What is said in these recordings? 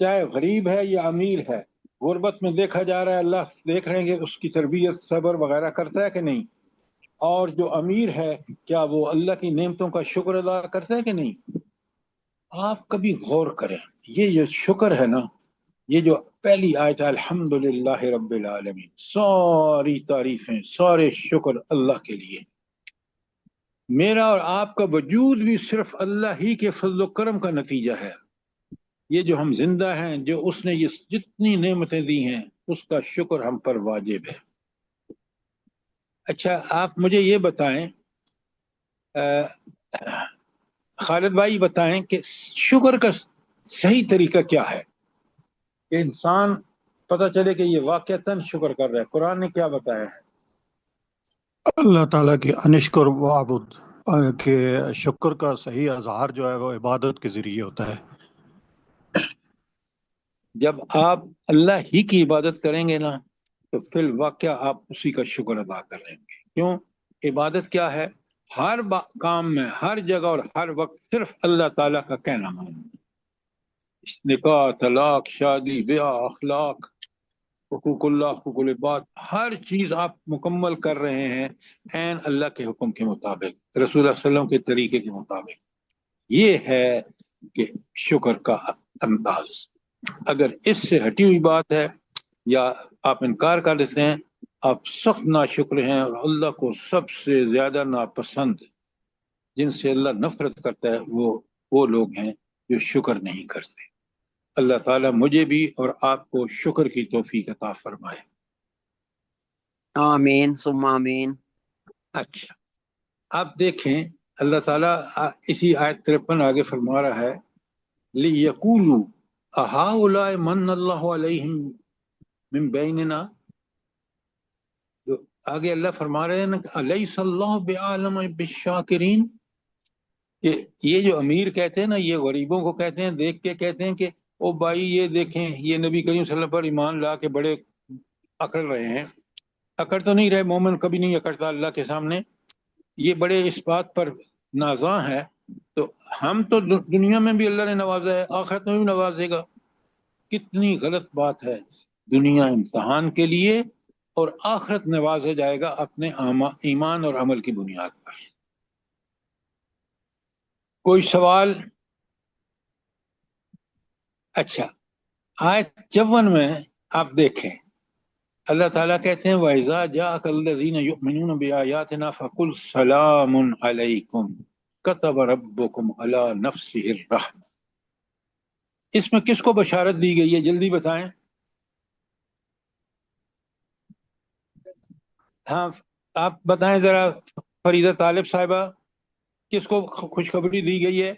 چاہے غریب ہے یا امیر ہے، غربت میں دیکھا جا رہا ہے، اللہ دیکھ رہے ہیں کہ اس کی تربیت صبر وغیرہ کرتا ہے کہ نہیں، اور جو امیر ہے کیا وہ اللہ کی نعمتوں کا شکر ادا کرتا ہے کہ نہیں۔ آپ کبھی غور کریں، یہ جو شکر ہے نا، یہ جو پہلی آیت ہے الحمدللہ رب العالمین، ساری تعریفیں سارے شکر اللہ کے لیے، میرا اور آپ کا وجود بھی صرف اللہ ہی کے فضل و کرم کا نتیجہ ہے۔ یہ جو ہم زندہ ہیں، جو اس نے یہ جتنی نعمتیں دی ہیں، اس کا شکر ہم پر واجب ہے۔ اچھا آپ مجھے یہ بتائیں، خالد بھائی بتائیں کہ شکر کا صحیح طریقہ کیا ہے کہ انسان پتہ چلے کہ یہ واقعتاً شکر کر رہا ہے۔ قرآن نے کیا بتایا ہے؟ اللہ تعالیٰ کی انشکر وعبد کہ شکر کا صحیح اظہار جو ہے وہ عبادت کے ذریعے ہوتا ہے۔ جب آپ اللہ ہی کی عبادت کریں گے نا تو فی الواقعہ آپ اسی کا شکر ادا کریں گے۔ کیوں؟ عبادت کیا ہے؟ ہر کام میں، ہر جگہ اور ہر وقت صرف اللہ تعالیٰ کا کہنا ماننا، نکاح، طلاق، شادی، بیاہ، اخلاق، حقوق اللہ، حقوق العباد، ہر چیز آپ مکمل کر رہے ہیں عین اللہ کے حکم کے مطابق، رسول اللہ صلی اللہ علیہ وسلم کے طریقے کے مطابق۔ یہ ہے کہ شکر کا انداز۔ اگر اس سے ہٹی ہوئی بات ہے یا آپ انکار کر دیتے ہیں، آپ سخت ناشکر ہیں، اور اللہ کو سب سے زیادہ ناپسند جن سے اللہ نفرت کرتا ہے وہ لوگ ہیں جو شکر نہیں کرتے۔ اللہ تعالیٰ مجھے بھی اور آپ کو شکر کی توفیق عطا فرمائے۔ آمین ثم آمین۔ اچھا آپ دیکھیں اللہ تعالیٰ اسی آیت 53 آگے فرما رہا ہے لِيَقُولُوا أَهَؤُلَاءِ مَنَّ اللَّهُ عَلَيْهِمْ مِنْ بَيْنِنَا، تو آگے اللہ فرما رہے ہیں نا أَلَيْسَ اللَّهُ بِأَعْلَمَ بِالشَّاكِرِينَ، کہ یہ جو امیر کہتے ہیں نا، یہ غریبوں کو کہتے ہیں، دیکھ کے کہتے ہیں کہ او بھائی یہ دیکھیں یہ نبی کریم صلی اللہ علیہ وسلم پر ایمان لا کے بڑے اکڑ رہے ہیں۔ اکڑ تو نہیں رہے، مومن کبھی نہیں اکڑتا اللہ کے سامنے، یہ بڑے اس بات پر نازاں ہے، تو ہم تو دنیا میں بھی اللہ نے نوازا ہے، آخرت میں بھی نوازے گا۔ کتنی غلط بات ہے، دنیا امتحان کے لیے اور آخرت نوازا جائے گا اپنے ایمان اور عمل کی بنیاد پر۔ کوئی سوال؟ اچھا آیت 54 میں آپ دیکھیں اللہ تعالیٰ کہتے ہیں وَإِذَا جَاءَكَ الَّذِينَ يُؤْمِنُونَ بِآيَاتِنَا فَقُلْ سَلَامٌ عَلَيْكُمْ كَتَبَ رَبُّكُمْ عَلَى نَفْسِهِ الرَّحْمَةِ، اس میں کس کو بشارت دی گئی ہے؟ جلدی بتائیں۔ ہاں آپ بتائیں ذرا فریدہ طالب صاحبہ، کس کو خوشخبری دی گئی ہے؟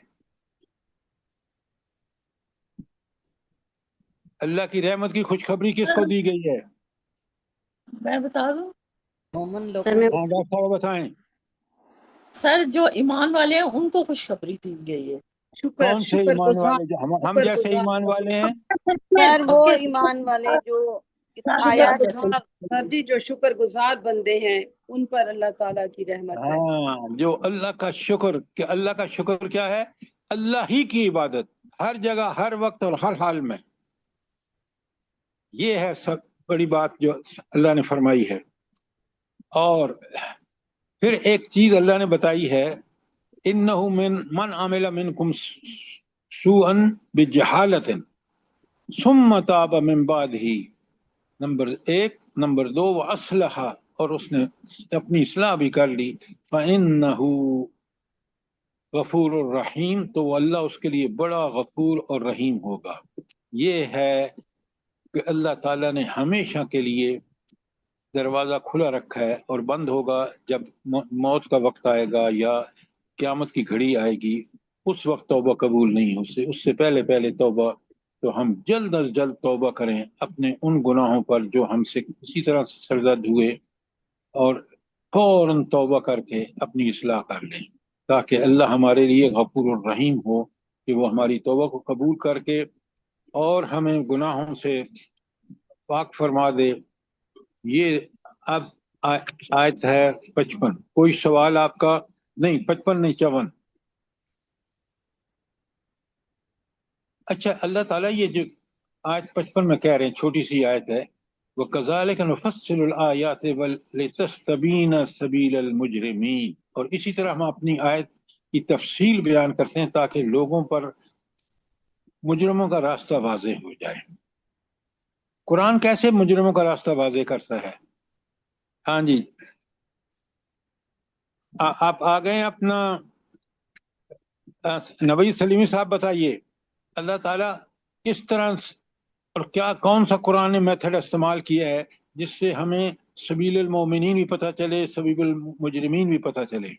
اللہ کی رحمت کی خوشخبری کس کو دی گئی ہے؟ میں بتا دوں مومن لوگ سر میں ہاں ڈاکٹر صاحب بتائیں۔ سر، جو ایمان والے ہیں ان کو خوشخبری دی گئی ہے۔ کون سے ایمان والے؟ جو ہم جیسے ایمان والے ہیں؟ سر وہ ایمان والے جو آیات جیسے جی جو شکر گزار بندے ہیں ان پر اللہ تعالیٰ کی رحمت ہے۔ ہاں جو اللہ کا شکر، کہ اللہ کا شکر کیا ہے؟ اللہ ہی کی عبادت ہر جگہ، ہر وقت اور ہر حال میں، یہ ہے سب بڑی بات جو اللہ نے فرمائی ہے۔ اور پھر ایک چیز اللہ نے بتائی ہے انہو من عمل منکم سوءا بجہالت ثم تاب من بعدہ، نمبر 1، نمبر 2 واصلح، اور اس نے اپنی اصلاح بھی کر لی، فإنہ غفور الرحیم، تو وہ اللہ اس کے لیے بڑا غفور اور رحیم ہوگا۔ یہ ہے کہ اللہ تعالیٰ نے ہمیشہ کے لیے دروازہ کھلا رکھا ہے، اور بند ہوگا جب موت کا وقت آئے گا یا قیامت کی گھڑی آئے گی، اس وقت توبہ قبول نہیں ہو، اس سے پہلے توبہ، تو ہم جلد از جلد توبہ کریں اپنے ان گناہوں پر جو ہم سے اسی طرح سرزد ہوئے، اور فوراً توبہ کر کے اپنی اصلاح کر لیں، تاکہ اللہ ہمارے لیے غفور الرحیم ہو، کہ وہ ہماری توبہ کو قبول کر کے اور ہمیں گناہوں سے پاک فرما دے۔ یہ اب آیت ہے 55۔ کوئی سوال آپ کا؟ نہیں 55 نہیں 54۔ اچھا اللہ تعالیٰ یہ جو آج 55 میں کہہ رہے ہیں، چھوٹی سی آیت ہے، وَكَذَلِكَ نُفَصِّلُ الْآيَاتِ وَلِتَسْتَبِينَ سَبِيلَ الْمُجْرِمِينَ، اور اسی طرح ہم اپنی آیت کی تفصیل بیان کرتے ہیں تاکہ لوگوں پر مجرموں کا راستہ واضح ہو جائے۔ قرآن کیسے مجرموں کا راستہ واضح کرتا ہے؟ ہاں جی، آپ آ گئے اپنا نبی سلیمی صاحب بتائیے، اللہ تعالیٰ کس طرح اور کیا کون سا قرآن نے میتھڈ استعمال کیا ہے جس سے ہمیں سبیل المومنین بھی پتہ چلے، سبیل المجرمین بھی پتہ چلے؟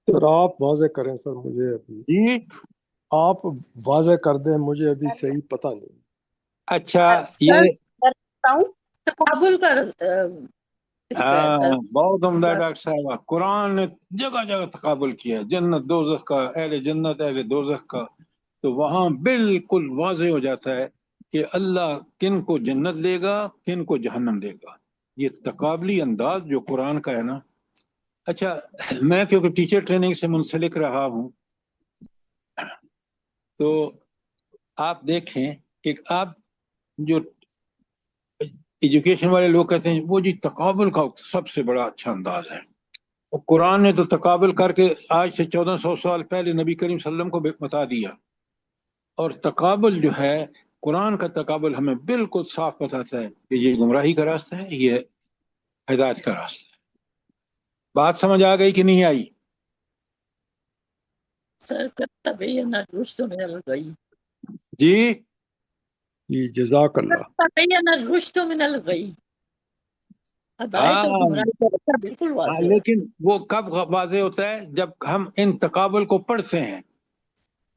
سر آپ واضح کریں سر، مجھے ابھی جی آپ واضح کر دیں، مجھے ابھی صحیح پتہ نہیں۔ اچھا، سر یہ میں بتاؤں، تقابل کا طریقہ ہے سر۔ بہت عمدہ ڈاکٹر صاحب، قرآن نے جگہ جگہ تقابل کیا ہے، جنت دوزخ کا، اہل جنت اہل دوزخ کا، تو وہاں بالکل واضح ہو جاتا ہے کہ اللہ کن کو جنت دے گا، کن کو جہنم دے گا۔ یہ تقابلی انداز جو قرآن کا ہے نا۔ اچھا، میں کیونکہ ٹیچر ٹریننگ سے منسلک رہا ہوں، تو آپ دیکھیں کہ آپ جو ایجوکیشن والے لوگ کہتے ہیں وہ جی تقابل کا سب سے بڑا اچھا انداز ہے، اور قرآن نے تو تقابل کر کے آج سے 1400 سال پہلے نبی کریم صلی اللہ علیہ وسلم کو بتا دیا، اور تقابل جو ہے قرآن کا تقابل ہمیں بالکل صاف بتاتا ہے کہ یہ گمراہی کا راستہ ہے، یہ ہدایت کا راستہ ہے۔ بات سمجھ آ گئی کہ نہیں آئی؟ سر تبین الرشد من الغی، جی جی جزاک اللہ۔ تبین الرشد من الغی، ہدایت اور ہاں گمراہی کا راستہ بالکل واضح ہے۔ لیکن وہ کب واضح ہوتا ہے؟ جب ہم ان تقابل کو پڑھتے ہیں،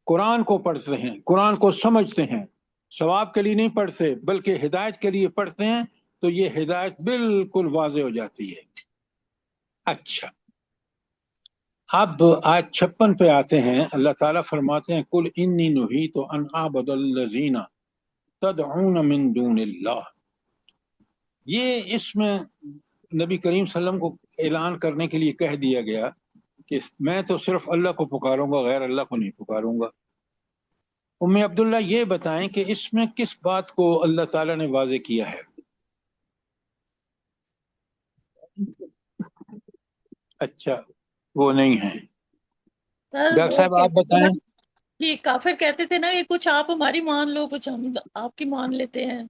قرآن کو پڑھتے ہیں، قرآن کو سمجھتے ہیں، ثواب کے لیے نہیں پڑھتے بلکہ ہدایت کے لیے پڑھتے ہیں، تو یہ ہدایت بالکل واضح ہو جاتی ہے۔ اچھا، اب آیت 56 پہ آتے ہیں، اللہ تعالیٰ فرماتے ہیں قل انی نہیت ان اعبد الذین تدعون من دون اللہ۔ یہ اس میں نبی کریم صلی اللہ علیہ وسلم کو اعلان کرنے کے لیے کہہ دیا گیا کہ میں تو صرف اللہ کو پکاروں گا، غیر اللہ کو نہیں پکاروں گا۔ ام عبداللہ یہ بتائیں کہ اس میں کس بات کو اللہ تعالیٰ نے واضح کیا ہے؟ اچھا، وہ نہیں ہے۔ سر ڈاکٹر وہ صاحب آپ کہتے تھے نا بتائیں۔ کہ کافر کہتے تھے نا یہ کچھ آپ ہماری مان لو، کچھ ہم آپ کی مان لیتے ہیں،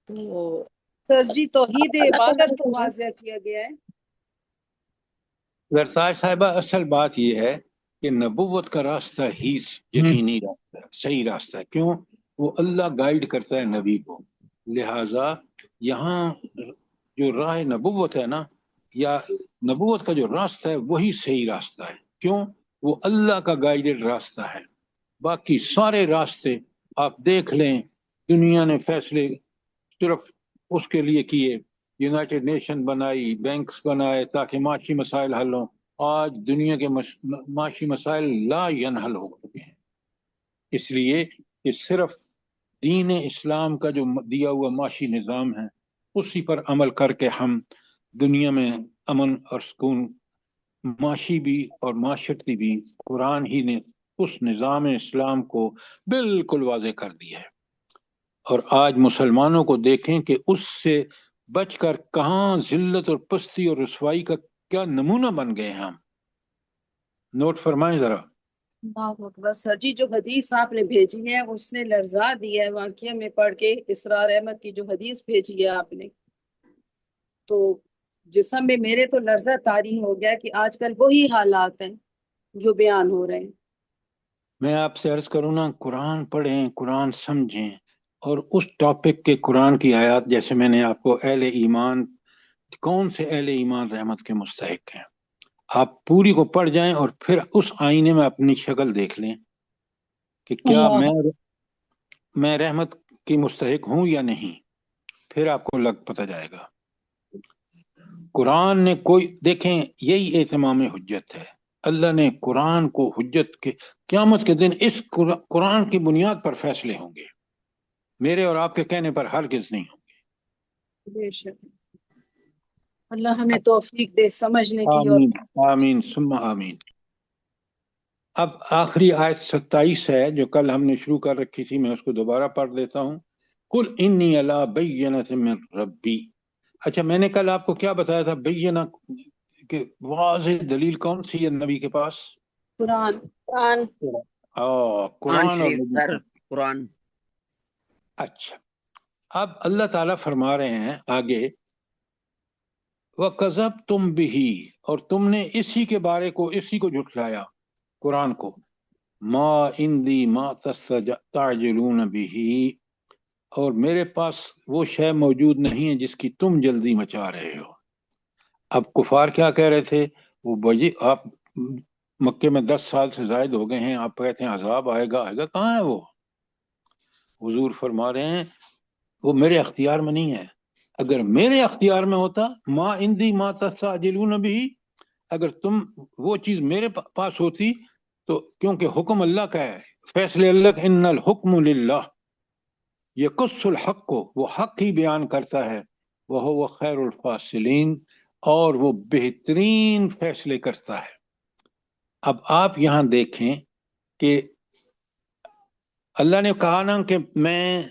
تو سر جی توحید اللہ تعالیٰ عبادت کو نے واضح کیا گیا ہے۔ ورساج صاحبہ، اصل بات یہ ہے کہ نبوت کا راستہ ہی یقینی راستہ ہے، صحیح راستہ ہے۔ کیوں؟ وہ اللہ گائیڈ کرتا ہے نبی کو، لہٰذا یہاں جو راہ نبوت ہے نا، یا نبوت کا جو راستہ ہے وہی صحیح راستہ ہے۔ کیوں؟ وہ اللہ کا گائیڈڈ راستہ ہے۔ باقی سارے راستے آپ دیکھ لیں، دنیا نے فیصلے صرف اس کے لیے کیے، یونائٹڈ نیشن بنائی، بینکس بنائے تاکہ معاشی مسائل حل ہوں۔ آج دنیا کے معاشی مسائل لا ینحل ہو چکے ہیں، اس لیے کہ صرف دین اسلام کا جو دیا ہوا معاشی نظام ہے اسی پر عمل کر کے ہم دنیا میں امن اور سکون معاشی بھی اور معاشرتی بھی، قرآن ہی نے اس نظام اسلام کو بالکل واضح کر دیا ہے۔ اور آج مسلمانوں کو دیکھیں کہ اس سے بچ کر کہاں ذلت اور پستی اور رسوائی کا کیا نمونہ بن گئے ہیں ہم۔ نوٹ فرمائیں ذرا۔ اللہ اکبر۔ سر جی جو حدیث آپ نے بھیجی ہے اس نے لرزا دیا ہے، واقعہ میں پڑھ کے اسرار احمد کی جو حدیث بھیجی ہے آپ نے، تو جسم میں میرے تو لرزہ طاری ہو گیا کہ آج کل وہی حالات ہیں جو بیان ہو رہے ہیں۔ میں آپ سے عرض کروں نا، قرآن پڑھیں، قرآن سمجھیں، اور اس ٹاپک کے قرآن کی آیات، جیسے میں نے آپ کو اہل ایمان، کون سے اہل ایمان رحمت کے مستحق ہیں، آپ پوری کو پڑھ جائیں اور پھر اس آئینے میں اپنی شکل دیکھ لیں کہ کیا اللہ میں رحمت کی مستحق ہوں یا نہیں، پھر آپ کو پتہ جائے گا۔ قرآن نے کوئی، دیکھیں یہی اہتمام حجت ہے، اللہ نے قرآن کو حجت کے، قیامت کے دن اس قرآن کی بنیاد پر فیصلے ہوں گے، میرے اور آپ کے کہنے پر ہرگز نہیں ہوں گے۔ بے شک۔ اللہ ہمیں توفیق دے سمجھنے کی اور آمین آمین ثم آمین۔ اب آخری آیت 27 ہے جو کل ہم نے شروع کر رکھی تھی، میں اس کو دوبارہ پڑھ دیتا ہوں۔ قل انی علی بینۃ من ربی۔ اچھا، میں نے کل آپ کو کیا بتایا تھا؟ بینہ کہ واضح دلیل کون سی ہے نبی کے پاس؟ قرآن۔ قرآن۔ قرآن قرآن اور شریف نبی سر، کی۔ قرآن۔ اچھا، اب اللہ تعالیٰ فرما رہے ہیں آگے، وَكَذَبْتُمْ بِهِ، اور تم نے اسی کے بارے کو، اسی کو جھٹلایا، قرآن کو، مَا عِنْدِي مَا تَسْتَعْجِلُونَ بِهِ، اور میرے پاس وہ شے موجود نہیں ہے جس کی تم جلدی مچا رہے ہو۔ اب کفار کیا کہہ رہے تھے؟ وہ بھائی آپ مکے میں 10 سال سے زائد ہو گئے ہیں، آپ کہتے ہیں عذاب آئے گا، آئے گا کہاں ہے وہ؟ حضور فرما رہے ہیں وہ میرے اختیار میں نہیں ہے۔ اگر میرے اختیار میں ہوتا، ما عندی ما تستعجلون بھی، اگر تم وہ چیز میرے پاس ہوتی تو، کیونکہ حکم اللہ کا ہے، فیصلے اللہ کا، ان الحکم للہ، یقص الحق کو، وہ حق ہی بیان کرتا ہے، وہ خیر الفاصلین، اور وہ بہترین فیصلے کرتا ہے۔ اب آپ یہاں دیکھیں کہ اللہ نے کہا نا کہ میں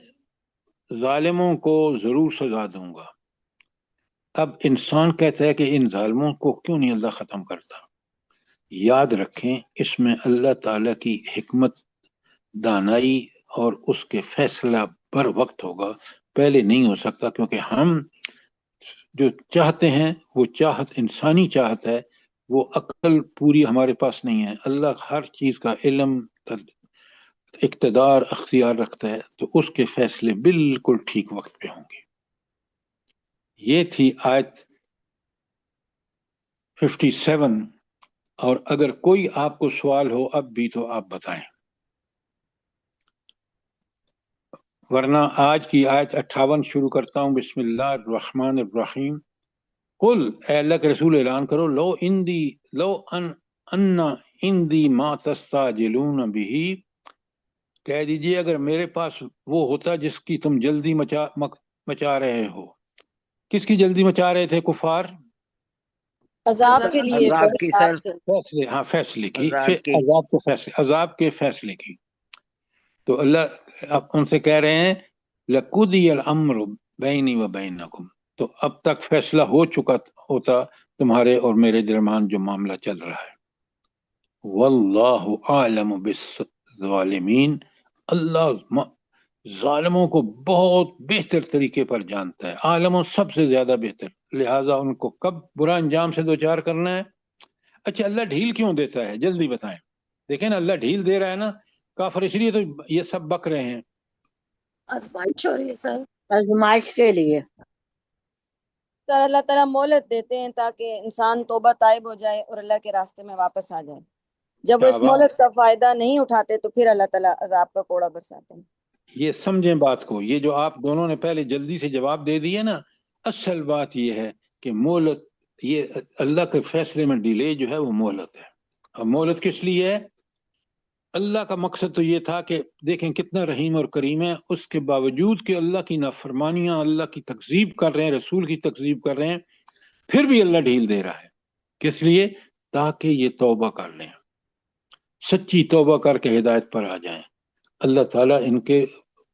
ظالموں کو ضرور سزا دوں گا۔ اب انسان کہتا ہے کہ ان ظالموں کو کیوں نہیں اللہ ختم کرتا؟ یاد رکھیں اس میں اللہ تعالیٰ کی حکمت، دانائی اور اس کے فیصلہ بر وقت ہوگا، پہلے نہیں ہو سکتا، کیونکہ ہم جو چاہتے ہیں وہ چاہت انسانی چاہت ہے، وہ عقل پوری ہمارے پاس نہیں ہے۔ اللہ ہر چیز کا علم، اقتدار، اختیار رکھتا ہے، تو اس کے فیصلے بالکل ٹھیک وقت پہ ہوں گے۔ یہ تھی آیت 57، اور اگر کوئی آپ کو سوال ہو اب بھی تو آپ بتائیں، ورنہ آج کی آیت 58 شروع کرتا ہوں۔ بسم اللہ الرحمن الرحیم۔ قل، اے اللہ کے رسول اعلان کرو، لو ان عندی ما تستعجلون به، کہہ دیجئے اگر میرے پاس وہ ہوتا جس کی تم جلدی مچا رہے ہو۔ کس کی جلدی مچا رہے تھے کفار؟ عذاب کے لیے، عذاب کی سر، فیصلے، ہاں فیصلے کی، عذاب کی۔ عذاب کے فیصلے، عذاب کے فیصلے کی۔ تو اللہ اب ان سے کہہ رہے ہیں لَقُضِيَ الْأَمْرُ بَيْنِي وَبَيْنَكُمْ، تو اب تک فیصلہ ہو چکا ہوتا تمہارے اور میرے درمیان جو معاملہ چل رہا ہے۔ وَاللَّهُ أَعْلَمُ بِالظَّالِمِينَ، اللہ ظالموں کو بہت بہتر طریقے پر جانتا ہے، عالموں سب سے زیادہ بہتر، لہٰذا ان کو کب برا انجام سے دوچار کرنا ہے۔ اچھا، اللہ ڈھیل کیوں دیتا ہے؟ جلدی بتائیں۔ دیکھیں نا، اللہ ڈھیل دے رہا ہے نا، کافر اس لیے تو یہ سب بک رہے ہیں۔ آزمائش ہو رہی ہے سر۔ آزمائش کے لیے۔ سر اللہ تعالیٰ مہلت دیتے ہیں تاکہ انسان توبہ طائب ہو جائے اور اللہ کے راستے میں واپس آ جائے۔ جب وہ اس شاباش، مہلت کا فائدہ نہیں اٹھاتے تو پھر اللہ تعالیٰ عذاب کا کوڑا برساتے ہیں۔ یہ سمجھیں بات کو، یہ جو آپ دونوں نے پہلے جلدی سے جواب دے دیے نا، اصل بات یہ ہے کہ مہلت، یہ اللہ کے فیصلے میں ڈیلے جو ہے وہ مہلت ہے۔ اور مہلت کس لیے ہے؟ اللہ کا مقصد تو یہ تھا کہ دیکھیں کتنا رحیم اور کریم ہے، اس کے باوجود کہ اللہ کی نافرمانیاں، اللہ کی تکذیب کر رہے ہیں، رسول کی تکذیب کر رہے ہیں، پھر بھی اللہ ڈھیل دے رہا ہے۔ کس لیے؟ تاکہ یہ توبہ کر لیں، سچی توبہ کر کے ہدایت پر آ جائیں۔ اللہ تعالیٰ ان کے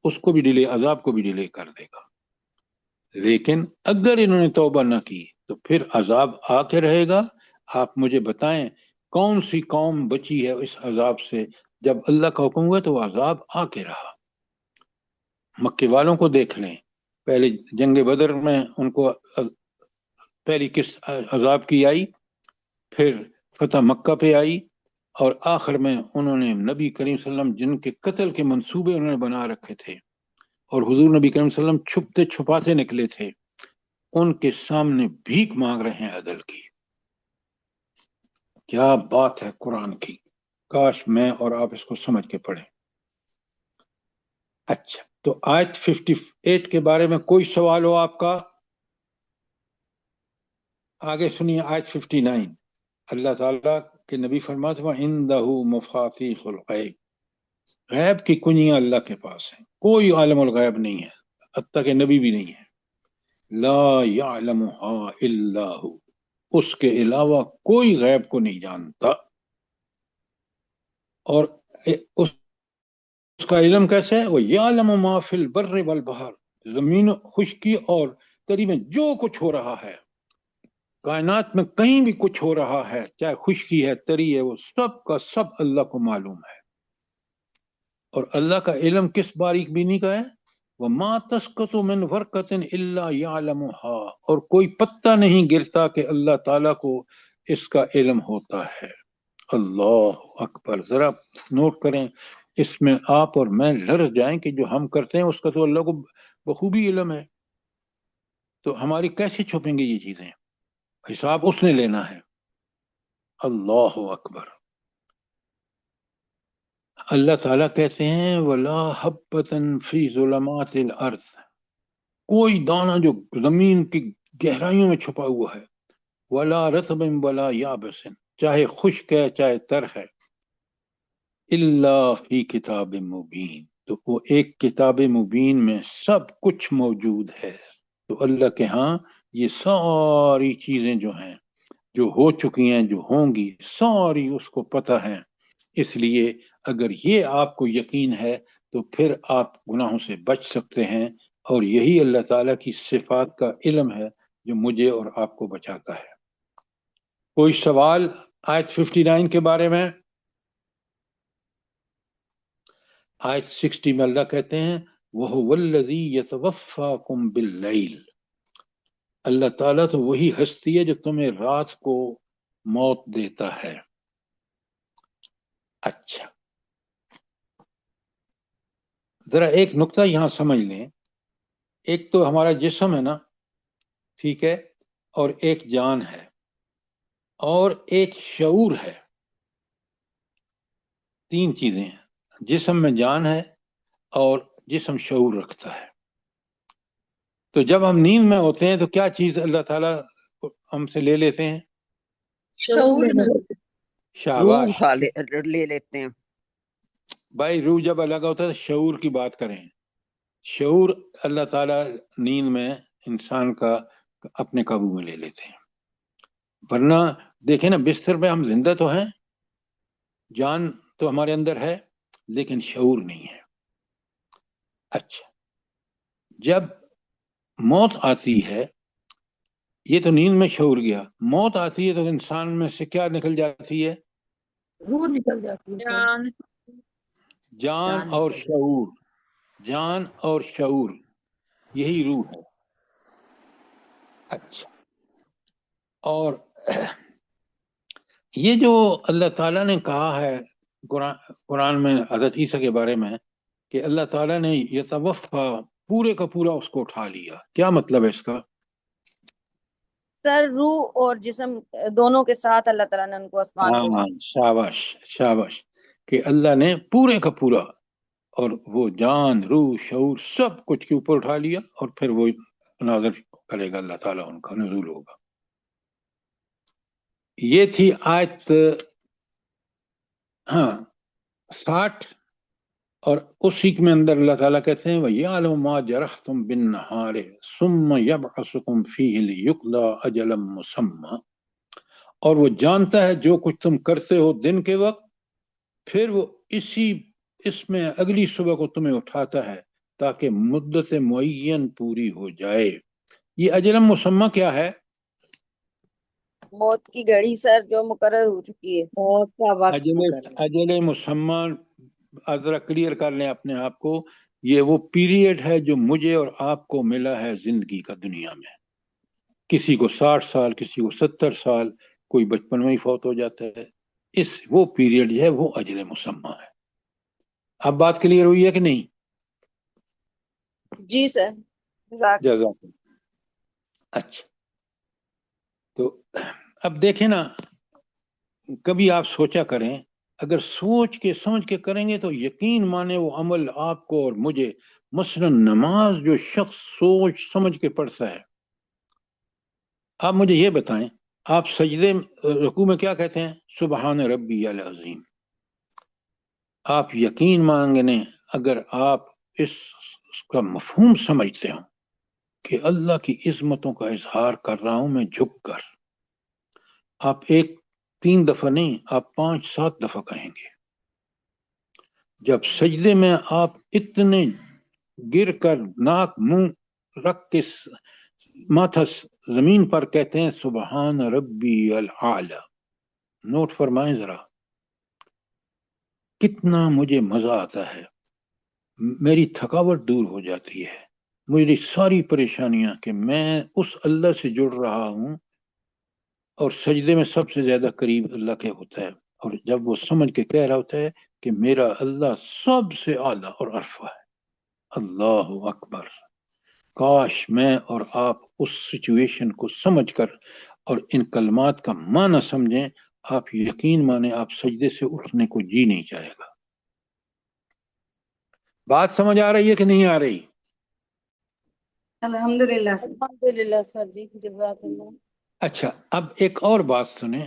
اس کو بھی ڈیلے، عذاب کو بھی ڈیلے کر دے گا، لیکن اگر انہوں نے توبہ نہ کی تو پھر عذاب آ کے رہے گا۔ آپ مجھے بتائیں کون سی قوم بچی ہے اس عذاب سے؟ جب اللہ کا حکم ہوا تو وہ عذاب آ کے رہا۔ مکے والوں کو دیکھ لیں، پہلے جنگ بدر میں ان کو پہلی کس عذاب کی آئی، پھر فتح مکہ پہ آئی، اور آخر میں انہوں نے نبی کریم صلی اللہ علیہ وسلم جن کے قتل کے منصوبے انہوں نے بنا رکھے تھے، اور حضور نبی کریم صلی اللہ علیہ وسلم چھپتے چھپاتے نکلے تھے، ان کے سامنے بھیک مانگ رہے ہیں عدل کی۔ کیا بات ہے قرآن کی، کاش میں اور آپ اس کو سمجھ کے پڑھیں۔ اچھا، تو آیت 58 کے بارے میں کوئی سوال ہو آپ کا؟ آگے سنیے آیت 59۔ اللہ تعالیٰ کے نبی فرماتے ہیں وَعِندَهُ مَفَاتِيحُ الْغَيْبِ، غیب کی کنجیاں اللہ کے پاس ہیں، کوئی عالم الغیب نہیں ہے، حتیٰ کہ نبی بھی نہیں ہے۔ لا یعلمها الا ہو، اس کے علاوہ کوئی غیب کو نہیں جانتا. اور اس کا علم کیسے ہے؟ وہ یعلم ما فی البر والبحر، زمین خشکی اور تری میں جو کچھ ہو رہا ہے، کائنات میں کہیں بھی کچھ ہو رہا ہے، چاہے خشکی ہے تری ہے، وہ سب کا سب اللہ کو معلوم ہے. اور اللہ کا علم کس باریک بینی کا ہے؟ وَمَا تَسْقُطُ مِنْ وَرْقَةٍ إِلَّا يَعْلَمُهَا، اور کوئی پتا نہیں گرتا کہ اللہ تعالیٰ کو اس کا علم ہوتا ہے. اللہ اکبر. ذرا نوٹ کریں، اس میں آپ اور میں لرز جائیں کہ جو ہم کرتے ہیں اس کا تو اللہ کو بخوبی علم ہے، تو ہماری کیسے چھپیں گے یہ چیزیں؟ حساب اس نے لینا ہے. اللہ اکبر. اللہ تعالیٰ کہتے ہیں وَلَا حَبَّةً فِي ظُلُمَاتِ الْأَرْضِ، کوئی دانہ جو زمین کی گہرائیوں میں چھپا ہوا ہے، وَلَا رَطْبٍ وَلَا يَابِسٍ، چاہے خشک ہے چاہے تر ہے، إِلَّا فِي كِتَابٍ مُبِينٍ، تو وہ ایک کتاب مبین میں سب کچھ موجود ہے. تو اللہ کے ہاں یہ ساری چیزیں جو ہیں، جو ہو چکی ہیں، جو ہوں گی، ساری اس کو پتہ ہیں. اس لیے اگر یہ آپ کو یقین ہے تو پھر آپ گناہوں سے بچ سکتے ہیں، اور یہی اللہ تعالیٰ کی صفات کا علم ہے جو مجھے اور آپ کو بچاتا ہے. کوئی سوال آیت 59 کے بارے میں؟ آیت 60 میں اللہ کہتے ہیں وَهُوَ الَّذِي يَتَوَفَّاكُمْ بِاللَّيْلِ، اللہ تعالیٰ تو وہی ہستی ہے جو تمہیں رات کو موت دیتا ہے. اچھا، ذرا ایک نقطہ یہاں سمجھ لیں. ایک تو ہمارا جسم ہے نا، ٹھیک ہے، اور ایک جان ہے، اور ایک شعور ہے. تین چیزیں ہیں. جسم میں جان ہے اور جسم شعور رکھتا ہے. تو جب ہم نیند میں ہوتے ہیں تو کیا چیز اللہ تعالیٰ ہم سے لے لیتے ہیں؟ شعور میں روح شاباش. اٹھا لے لیتے ہیں. بھائی روح جب الگ ہوتا ہے شعور کی بات کریں. شعور اللہ تعالیٰ نیند میں انسان کا اپنے قابو میں لے لیتے ہیں. ورنہ دیکھیں نا، بستر میں ہم زندہ تو ہیں، جان تو ہمارے اندر ہے، لیکن شعور نہیں ہے. اچھا، جب موت آتی ہے، یہ تو نیند میں شعور گیا، موت آتی ہے تو انسان میں سے کیا نکل جاتی ہے؟ روح نکل جاتی ہے سر. جان اور شعور. جان اور شعور، یہی روح ہے. اچھا، اور یہ جو اللہ تعالیٰ نے کہا ہے قرآن میں حضرت عیسیٰ کے بارے میں کہ اللہ تعالیٰ نے یتوفا پورے کا پورا اس کو اٹھا لیا، کیا مطلب ہے اس کا؟ سر روح اور جسم دونوں کے ساتھ اللہ تعالیٰ نے ان کو آسمان کو ہاں، شاباش شاباش، کہ اللہ نے پورے کا پورا، اور وہ جان روح شعور سب کچھ کے اوپر اٹھا لیا، اور پھر وہ نازل کرے گا اللہ تعالیٰ، ان کا نزول ہوگا. یہ تھی آیت 60. اور اسی میں اندر اللہ تعالیٰ کہتے ہیں وَيَعْلَمُ مَا جَرَحْتُمْ بِالنَّهَارِ ثُمَّ يَبْعَثُكُمْ فِيهِ لِيُقْضَىٰ أَجَلًا مُّسَمًّى، اور وہ جانتا ہے جو کچھ تم کرتے ہو دن کے وقت، پھر وہ اس میں اگلی صبح کو تمہیں اٹھاتا ہے تاکہ مدت معین پوری ہو جائے. یہ اجل مسمى کیا ہے؟ موت کی گھڑی سر جو مقرر ہو چکی ہے. موت کا وقت مقرر. اجل مسمى ذرا کلیئر کر لیں اپنے آپ کو، یہ وہ پیریڈ ہے جو مجھے اور آپ کو ملا ہے زندگی کا دنیا میں. کسی کو 60 سال، کسی کو 70 سال، کوئی بچپن میں ہی فوت ہو جاتا ہے. وہ پیریڈ جو ہے وہ اجل مسمى ہے. اب بات کلیئر ہوئی ہے کہ نہیں؟ جی سر، جزاک اللہ. اچھا، تو اب دیکھیں نا، کبھی آپ سوچا کریں، اگر سوچ کے سمجھ کے کریں گے تو یقین مانے وہ عمل آپ کو اور مجھے، مثلا نماز جو شخص سوچ سمجھ کے پڑھتا ہے، آپ مجھے یہ بتائیں، آپ سجدے رکوع میں کیا کہتے ہیں؟ سبحان ربی العظیم. آپ یقین مانگنے اگر آپ اس کا مفہوم سمجھتے ہوں کہ اللہ کی عظمتوں کا اظہار کر رہا ہوں میں جھک کر. آپ 3 دفعہ نہیں، آپ 5-7 دفعہ کہیں گے. جب سجدے میں آپ اتنے گر کر ناک منہ رکھ کے ماتھا زمین پر کہتے ہیں سبحان ربی العالی، نوٹ فرمائیں ذرا کتنا مجھے مزہ آتا ہے. میری تھکاوٹ دور ہو جاتی ہے، میری ساری پریشانیاں کہ میں اس اللہ سے جڑ رہا ہوں، اور سجدے میں سب سے زیادہ قریب اللہ کے ہوتا ہے. اور جب وہ سمجھ کے کہہ رہا ہوتا ہے کہ میرا اللہ سب سے اعلیٰ اور عرفہ ہے. اللہ اکبر. کاش میں اور آپ اس سچویشن کو سمجھ کر اور ان کلمات کا معنی سمجھیں. آپ یقین مانیں آپ سجدے سے اٹھنے کو جی نہیں چاہے گا. بات سمجھ آ رہی ہے کہ نہیں آ رہی؟ الحمدللہ سر. الحمدللہ سر جی، جزاک اللہ. اچھا، اب ایک اور بات سنیں.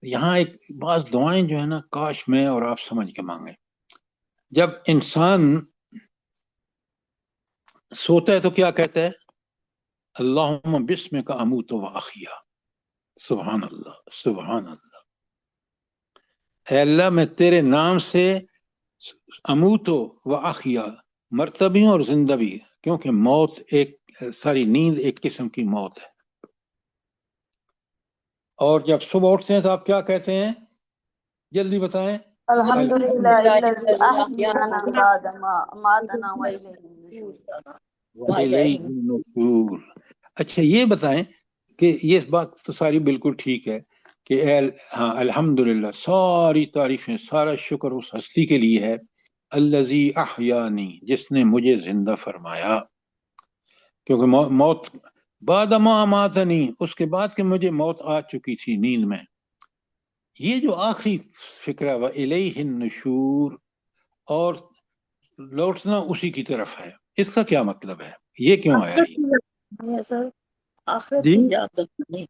یہاں ایک بعض دعائیں جو ہے نا کاش میں اور آپ سمجھ کے مانگیں. جب انسان سوتا ہے تو کیا کہتا ہے؟ اللہم بسمک اموت و احیا. سبحان اللہ، سبحان اللہ. اے اللہ میں تیرے نام سے اموت و احیا، مرتا بھی ہوں اور زندہ بھی، کیونکہ موت نیند ایک قسم کی موت ہے. اور جب صبح اٹھتے ہیں تو آپ کیا کہتے ہیں؟ جلدی بتائیں. الحمدللہ الذی احیانا بعد ما اماتنا والیہ النشور. وَإِلَيْهِ النُّشُورُ. اچھا یہ بتائیں کہ یہ بات تو ساری بالکل ٹھیک ہے کہ ہاں الحمدللہ ساری تعریفیں، سارا شکر اس ہستی کے لیے ہے الذی احیانی، جس نے مجھے زندہ فرمایا. کیونکہ موت بعد ما اماتنی، اس کے بعد کہ مجھے موت آ چکی تھی نیند میں. یہ جو آخری فکرہ وَإِلَيْهِ النُّشُورُ، اور لوٹنا اسی کی طرف ہے، اس کا کیا مطلب ہے؟ یہ کیوں آیا ہے؟ سر آخرت جی کی یاد دہانی،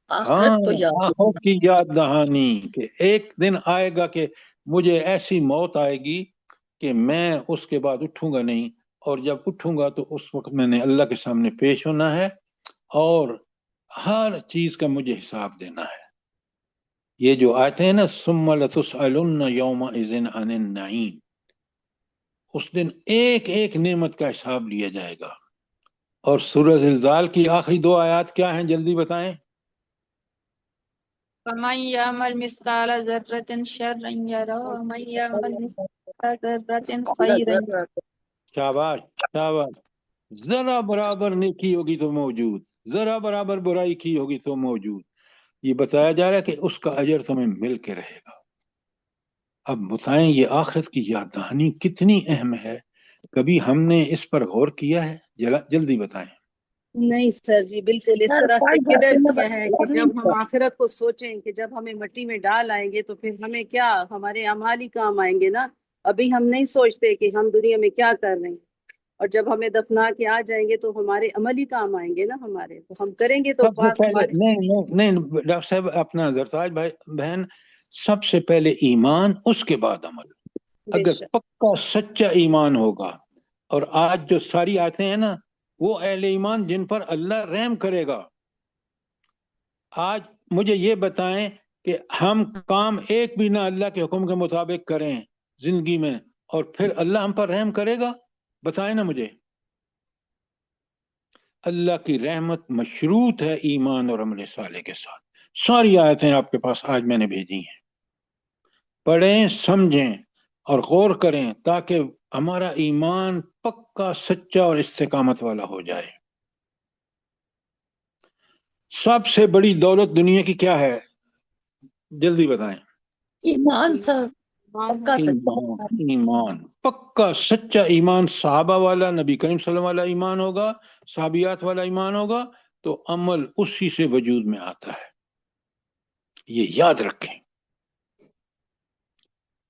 ہاں، آخرت کو یاد آخرت کی یاد دہانی کہ ایک دن آئے گا کہ مجھے ایسی موت آئے گی کہ میں اس کے بعد اٹھوں گا نہیں، اور جب اٹھوں گا تو اس وقت میں نے اللہ کے سامنے پیش ہونا ہے اور ہر چیز کا مجھے حساب دینا ہے. یہ جو آتے ہیں نا ثم لتسألن یومئذ عن النعیم، اس دن ایک ایک نعمت کا حساب لیا جائے گا. اور سورہ زلزال کی آخری 2 آیات کیا ہیں؟ جلدی بتائیں. فَمَن يَعْمَلْ مِثْقَالَ ذَرَّةٍ شَرًّا يَرَهُ وَمَن يَعْمَلْ مِثْقَالَ ذَرَّةٍ خَيْرًا يَرَهُ. شاباش شاباش. ذرا برابر نیکی ہوگی تو موجود، ذرا برابر برائی کی ہوگی تو موجود. یہ بتایا جا رہا ہے کہ اس کا اجر تمہیں مل کے رہے گا. اب بتائیں یہ آخرت کی یاد دہانی کتنی اہم ہے، کبھی ہم نے اس پر غور کیا ہے؟ جلدی بتائیں. نہیں سر جی، بالکل اس طرح سے کدھر کیا ہے کہ جب ہم آخرت کو سوچیں کہ جب ہمیں مٹی میں ڈال آئیں گے تو پھر ہمیں کیا، ہمارے اعمال ہی کام آئیں گے نا. ابھی ہم نہیں سوچتے کہ ہم دنیا میں کیا کر رہے ہیں، اور جب ہمیں دفنا کے آ جائیں گے تو ہمارے عمل ہی کام آئیں گے نا ہمارے، تو ہم کریں گے تو سب سے بات پہلے ہمارے. نہیں ڈاکٹر صاحب اپنا زرتاج بھائی بہن، سب سے پہلے ایمان، اس کے بعد عمل. بے اگر شک. پکا سچا ایمان ہوگا، اور آج جو ساری آتے ہیں نا وہ اہل ایمان جن پر اللہ رحم کرے گا. آج مجھے یہ بتائیں کہ ہم کام ایک بھی نہ اللہ کے حکم کے مطابق کریں زندگی میں، اور پھر اللہ ہم پر رحم کرے گا؟ بتائیں نا مجھے. اللہ کی رحمت مشروط ہے ایمان اور عمل صالح کے ساتھ. ساری آیتیں آپ کے پاس آج میں نے بھیجی ہیں، پڑھیں، سمجھیں اور غور کریں تاکہ ہمارا ایمان پکا سچا اور استقامت والا ہو جائے. سب سے بڑی دولت دنیا کی کیا ہے؟ جلدی بتائیں. ایمان سر، پکا ایمان، پکا سچا ایمان، صحابہ والا، نبی کریم صلی اللہ علیہ وسلم والا ایمان ہوگا، صحابیات والا ایمان ہوگا تو عمل اسی سے وجود میں آتا ہے. یہ یاد رکھیں.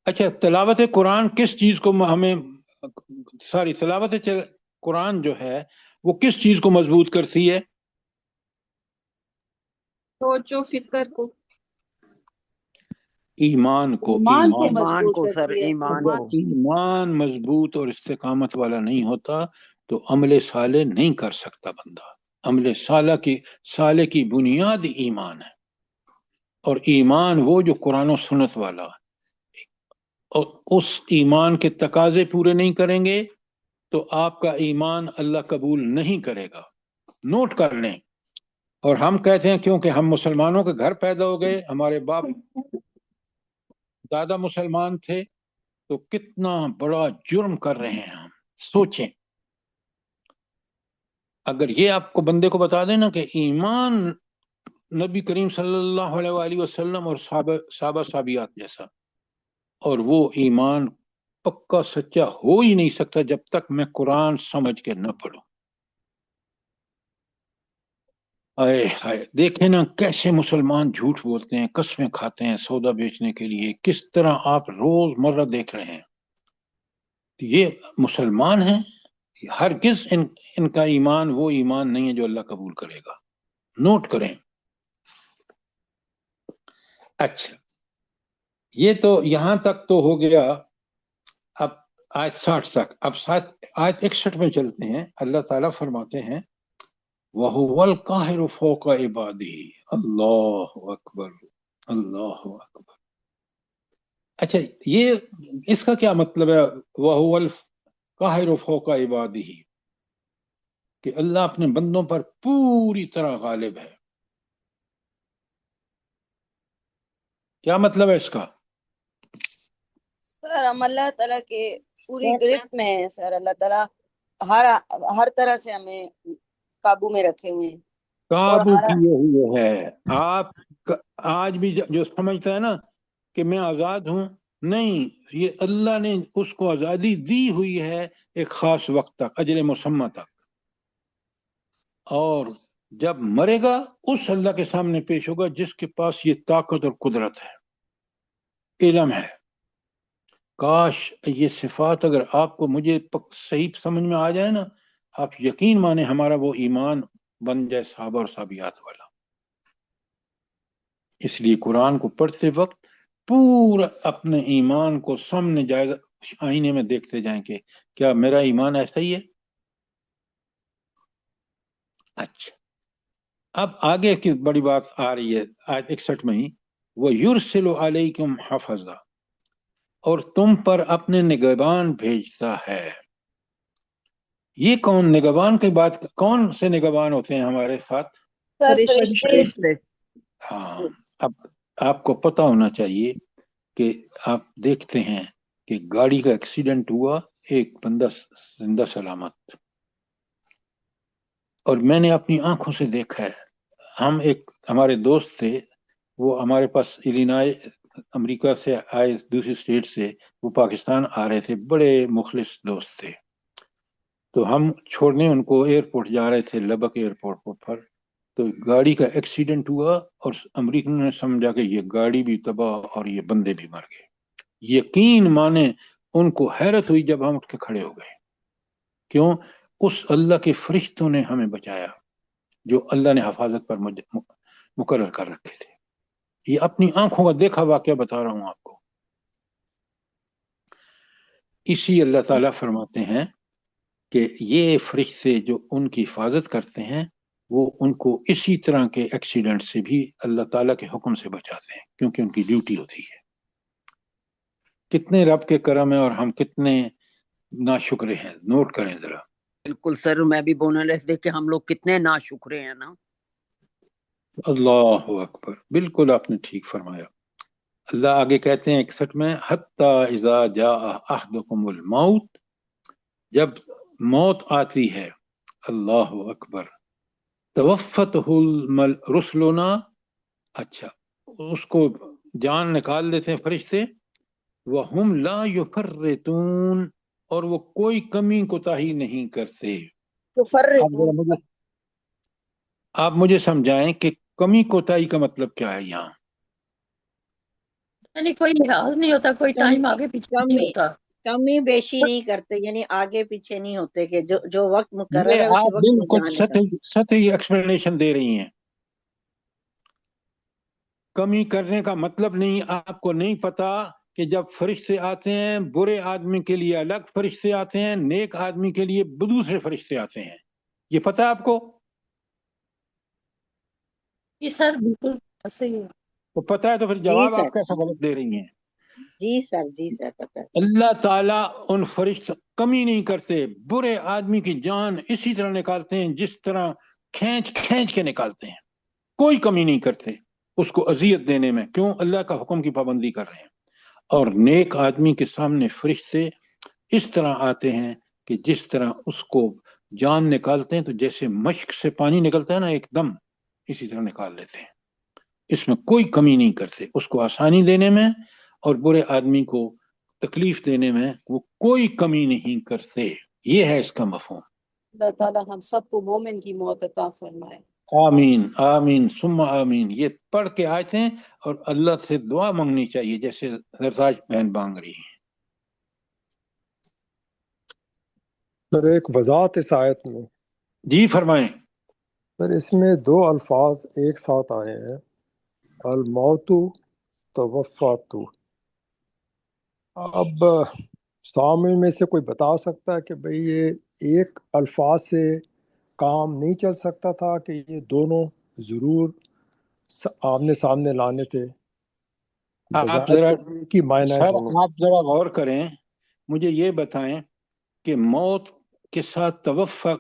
اچھا، تلاوت قرآن کس چیز کو ہمیں، ساری تلاوت قرآن جو ہے وہ کس چیز کو مضبوط کرتی ہے؟ سوچ و فکر کو. ایمان کو. ایمان کو ایمان مضبوط کو سر، کرتی ہے. ایمان اگر کو. ایمان مضبوط اور استقامت والا نہیں ہوتا تو عمل صالح نہیں کر سکتا بندہ. عمل صالح کی بنیاد ایمان ہے، اور ایمان وہ جو قرآن و سنت والا، اور اس ایمان کے تقاضے پورے نہیں کریں گے تو آپ کا ایمان اللہ قبول نہیں کرے گا. نوٹ کر لیں. اور ہم کہتے ہیں کیونکہ ہم مسلمانوں کے گھر پیدا ہو گئے، ہمارے باپ دادا مسلمان تھے، تو کتنا بڑا جرم کر رہے ہیں ہم. سوچیں، اگر یہ آپ کو بندے کو بتا دیں نا کہ ایمان نبی کریم صلی اللہ علیہ وآلہ وسلم اور صحابہ صحابیات جیسا، اور وہ ایمان پکا سچا ہو ہی نہیں سکتا جب تک میں قرآن سمجھ کے نہ پڑھوں. آئے ہائے، دیکھیں نا کیسے مسلمان جھوٹ بولتے ہیں، قسمیں کھاتے ہیں سودا بیچنے کے لیے. کس طرح آپ روز مرہ دیکھ رہے ہیں. یہ مسلمان ہیں؟ ہرگز ان کا ایمان وہ ایمان نہیں ہے جو اللہ قبول کرے گا. نوٹ کریں. اچھا، یہ تو یہاں تک تو ہو گیا. اب آیت 60 تک. اب آیت 61 میں چلتے ہیں. اللہ تعالیٰ فرماتے ہیں وَهُوَ الْقَاهِرُ فَوْقَ عِبَادِهِ. اللہ اکبر، اللہ اکبر. اچھا، یہ اس کا کیا مطلب ہے وَهُوَ الْقَاهِرُ فَوْقَ عِبَادِهِ؟ کہ اللہ اپنے بندوں پر پوری طرح غالب ہے. کیا مطلب ہے اس کا؟ سر ہم اللہ تعالیٰ کے پوری گرفت میں ہیں سر. اللہ تعالیٰ ہر طرح سے ہمیں قابو میں رکھے ہوئے ہیں. قابو کیے ہوئے ہے. آپ آج بھی جو سمجھتا ہے نا کہ میں آزاد ہوں، نہیں، یہ اللہ نے اس کو آزادی دی ہوئی ہے ایک خاص وقت تک، اجل مسمى تک. اور جب مرے گا اس اللہ کے سامنے پیش ہوگا جس کے پاس یہ طاقت اور قدرت ہے، علم ہے. کاش یہ صفات اگر آپ کو مجھے صحیح سمجھ میں آ جائے نا، آپ یقین مانیں ہمارا وہ ایمان بن جائے صحابہ اور صحابیات والا. اس لیے قرآن کو پڑھتے وقت پورا اپنے ایمان کو سامنے جائے، آئینے میں دیکھتے جائیں کہ کیا میرا ایمان ایسا ہی ہے. اچھا، اب آگے کی بڑی بات آ رہی ہے آیت 61 میں ہی. وَيُرْسِلُ عَلَيْكُمْ حَفَظًا، اور تم پر اپنے نگہبان بھیجتا ہے. یہ کون نگہبان کی بات، کون سے نگہبان ہوتے ہیں ہمارے ساتھ؟ سر فرشتے فرشتے. ہاں. اب آپ کو پتہ ہونا چاہیے کہ آپ دیکھتے ہیں کہ گاڑی کا ایکسیڈنٹ ہوا، ایک بندہ زندہ سلامت، اور میں نے اپنی آنکھوں سے دیکھا ہے. ایک ہمارے دوست تھے، وہ ہمارے پاس الینائے امریکہ سے آئے، دوسری اسٹیٹ سے وہ پاکستان آ رہے تھے، بڑے مخلص دوست تھے. تو ہم چھوڑنے ان کو ایئرپورٹ جا رہے تھے، لبک ایئرپورٹ پر. تو گاڑی کا ایکسیڈنٹ ہوا اور امریکہ نے سمجھا کہ یہ گاڑی بھی تباہ اور یہ بندے بھی مر گئے. یقین مانے ان کو حیرت ہوئی جب ہم اٹھ کے کھڑے ہو گئے. کیوں؟ اس اللہ کے فرشتوں نے ہمیں بچایا جو اللہ نے حفاظت پر مقرر کر رکھے تھے. یہ اپنی آنکھوں کا دیکھا واقعہ بتا رہا ہوں آپ کو. اسی اللہ تعالیٰ فرماتے ہیں کہ یہ فرشتے جو ان کی حفاظت کرتے ہیں وہ ان کو اسی طرح کے ایکسیڈنٹ سے بھی اللہ تعالیٰ کے حکم سے بچاتے ہیں، کیونکہ ان کی ڈیوٹی ہوتی ہے. کتنے رب کے کرم ہیں اور ہم کتنے ناشکرے ہیں. نوٹ کریں ذرا. بالکل سر، میں بھی بولنے لگتے کہ ہم لوگ کتنے ناشکرے ہیں نا. اللہ اکبر، بالکل آپ نے ٹھیک فرمایا. اللہ آگے کہتے ہیں 61 میں حتی اذا جاء احدکم الموت، جب موت آتی ہے، اللہ اکبر، توفتہ رسلنا، اچھا اس کو جان نکال دیتے ہیں فرشتے، وہم لا یفرطون، اور وہ کوئی کمی کوتاہی نہیں کرتے. آپ مجھے سمجھائیں کہ کمی کوتاہی کا مطلب کیا ہے یہاں؟ یعنی کوئی لحاظ نہیں ہوتا، کوئی ٹائم آگے پیچھے نہیں ہوتا. کمی بیشی نہیں کرتے، یعنی آگے پیچھے نہیں ہوتے کہ جو وقت مقرر ہے یہ اسی آپ وقت میں بالکل جان نکل. سطحی ایکسپلینیشن دے رہی ہیں. کمی کرنے کا مطلب نہیں، آپ کو نہیں پتا کہ جب فرشتے آتے ہیں برے آدمی کے لیے الگ فرشتے آتے ہیں، نیک آدمی کے لیے دوسرے فرشتے آتے ہیں، یہ پتہ ہے آپ کو؟ جی سر بالکل صحیح ہے. تو پتہ ہے تو پھر جی جواب سر آپ کیسا غلط دے رہی ہیں؟ جی سر پتہ ہے. اللہ تعالیٰ ان فرشت کمی نہیں کرتے، برے آدمی کی جان اسی طرح نکالتے ہیں جس طرح کھینچ کھینچ کے نکالتے ہیں، کوئی کمی نہیں کرتے اس کو اذیت دینے میں. کیوں؟ اللہ کا حکم کی پابندی کر رہے ہیں. اور نیک آدمی کے سامنے فرشتے اس طرح آتے ہیں کہ جس طرح اس کو جان نکالتے ہیں، تو جیسے مشک سے پانی نکلتا ہے نا ایک دم، اسی طرح نکال لیتے ہیں. اس میں کوئی کمی نہیں کرتے، اس کو آسانی دینے میں اور برے آدمی کو تکلیف دینے میں وہ کوئی کمی نہیں کرتے. یہ ہے اس کا مفہوم. اللہ تعالیٰ ہم سب کو مومن کی موت عطا فرمائے. آمین آمین ثم آمین. یہ پڑھ کے آئے تھے اور اللہ سے دعا مانگنی چاہیے جیسے زرتاج بہن مانگ رہی ہیں. سر ایک وضاحت اس آیت میں. جی فرمائیں. سر اس میں دو الفاظ ایک ساتھ آئے ہیں، الموت توفاتو. اب سامنے میں سے کوئی بتا سکتا ہے کہ بھئی یہ ایک الفاظ سے کام نہیں چل سکتا تھا کہ یہ دونوں ضرور آمنے سامنے لانے تھے؟ آپ بظاہر ذرا تو ایک ہی معنی ہے سر دونوں. آپ ذرا غور کریں، مجھے یہ بتائیں کہ موت کے ساتھ توفق،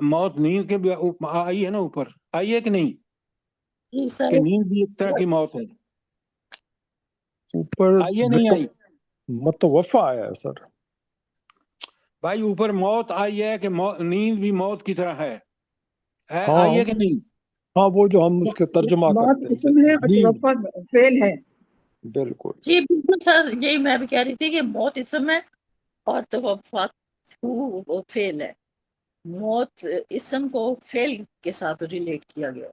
موت نیند کے بھی آئی ہے نا، اوپر آئی ہے کہ نہیں؟ جی سر کہ نیند بھی ایک طرح کی موت ہے، اوپر آئی ہے نہیں آئی؟ متوفع آیا ہے سر. بھائی اوپر موت آئی ہے کہ نیند بھی موت کی طرح ہے، ہاں آئی ہے کہ نہیں؟ ہاں وہ جو ہم اس کے ترجمہ موت کرتے اسم ہے اور ہیں نیند. توفع فعل ہے. بالکل جی بالکل سر، یہی میں بھی کہہ رہی تھی کہ موت اسم ہے اور توفات وہ فعل ہے. موت اسم کو فعل کے ساتھ ریلیٹ کیا گیا.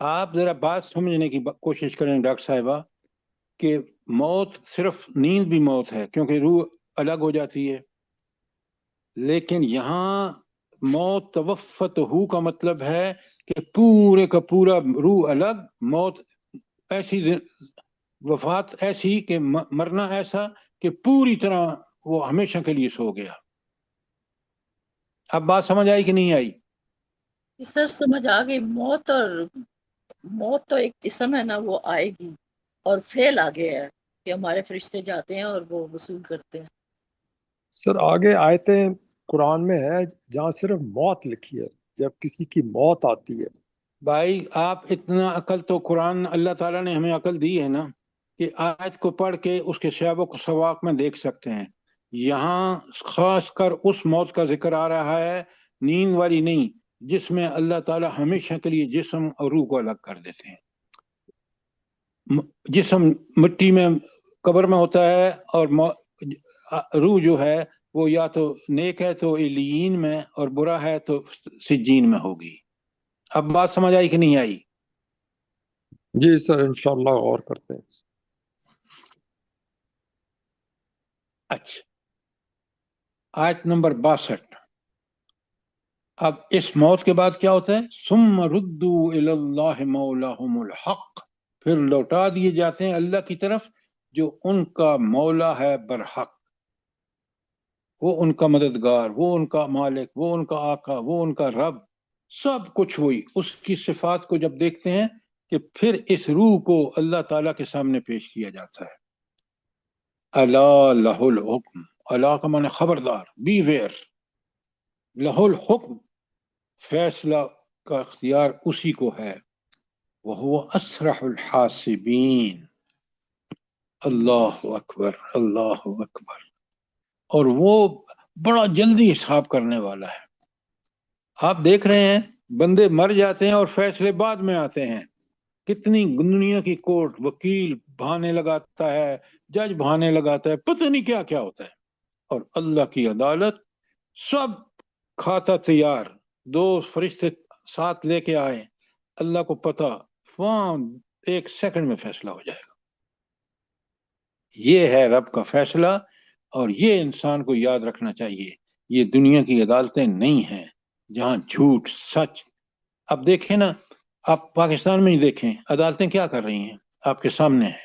آپ ذرا بات سمجھنے کی کوشش کریں ڈاکٹر صاحبہ، کہ موت صرف نیند بھی موت ہے کیونکہ روح الگ ہو جاتی ہے، لیکن یہاں موت توفت ہو کا مطلب ہے کہ پورے کا پورا روح الگ، موت ایسی وفات ایسی کہ مرنا ایسا کہ پوری طرح وہ ہمیشہ کے لیے سو گیا. اب بات سمجھ آئی کہ نہیں آئی؟ سر سمجھ آ گئی. موت تو ایک اسم ہے نا، وہ آئے گی، اور فعل آگے ہے کہ ہمارے فرشتے جاتے ہیں اور وہ وصول کرتے ہیں. سر آگے آیتیں قرآن میں ہے جہاں صرف موت لکھی ہے، جب کسی کی موت آتی ہے. بھائی آپ اتنا عقل تو قرآن اللہ تعالیٰ نے ہمیں عقل دی ہے نا کہ آیت کو پڑھ کے اس کے سیاق و سواق میں دیکھ سکتے ہیں. یہاں خاص کر اس موت کا ذکر آ رہا ہے، نیند والی نہیں، جس میں اللہ تعالیٰ ہمیشہ کے لیے جسم اور روح کو الگ کر دیتے ہیں. جسم مٹی میں قبر میں ہوتا ہے اور روح جو ہے وہ یا تو نیک ہے تو علیین میں اور برا ہے تو سجین میں ہوگی. اب بات سمجھ آئی کہ نہیں آئی؟ جی سر انشاءاللہ غور کرتے ہیں. اچھا آیت نمبر 62. اب اس موت کے بعد کیا ہوتا ہے؟ ثم ردوا الی اللہ مولاہم الحق، پھر لوٹا دیے جاتے ہیں اللہ کی طرف جو ان کا مولا ہے برحق، وہ ان کا مددگار، وہ ان کا مالک، وہ ان کا آقا، وہ ان کا رب، سب کچھ وہی. اس کی صفات کو جب دیکھتے ہیں کہ پھر اس روح کو اللہ تعالیٰ کے سامنے پیش کیا جاتا ہے. الا لہ الحکم، اللہ کا معنی خبردار، بی ویئر، لہ الحکم، فیصلہ کا اختیار اسی کو ہے، وہو اسرح الحاسبین. اللہ اکبر اللہ اکبر. اور وہ بڑا جلدی حساب کرنے والا ہے. آپ دیکھ رہے ہیں بندے مر جاتے ہیں اور فیصلے بعد میں آتے ہیں. کتنی دنیا کی کورٹ، وکیل بہانے لگاتا ہے، جج بہانے لگاتا ہے، پتہ نہیں کیا کیا ہوتا ہے. اور اللہ کی عدالت سب کھاتا تیار، دو فرشتے ساتھ لے کے آئے، اللہ کو پتہ، فوراً ایک سیکنڈ میں فیصلہ ہو جائے گا. یہ ہے رب کا فیصلہ، اور یہ انسان کو یاد رکھنا چاہیے. یہ دنیا کی عدالتیں نہیں ہیں جہاں جھوٹ سچ. اب دیکھیں نا، آپ پاکستان میں ہی دیکھیں عدالتیں کیا کر رہی ہیں، آپ کے سامنے ہے.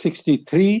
63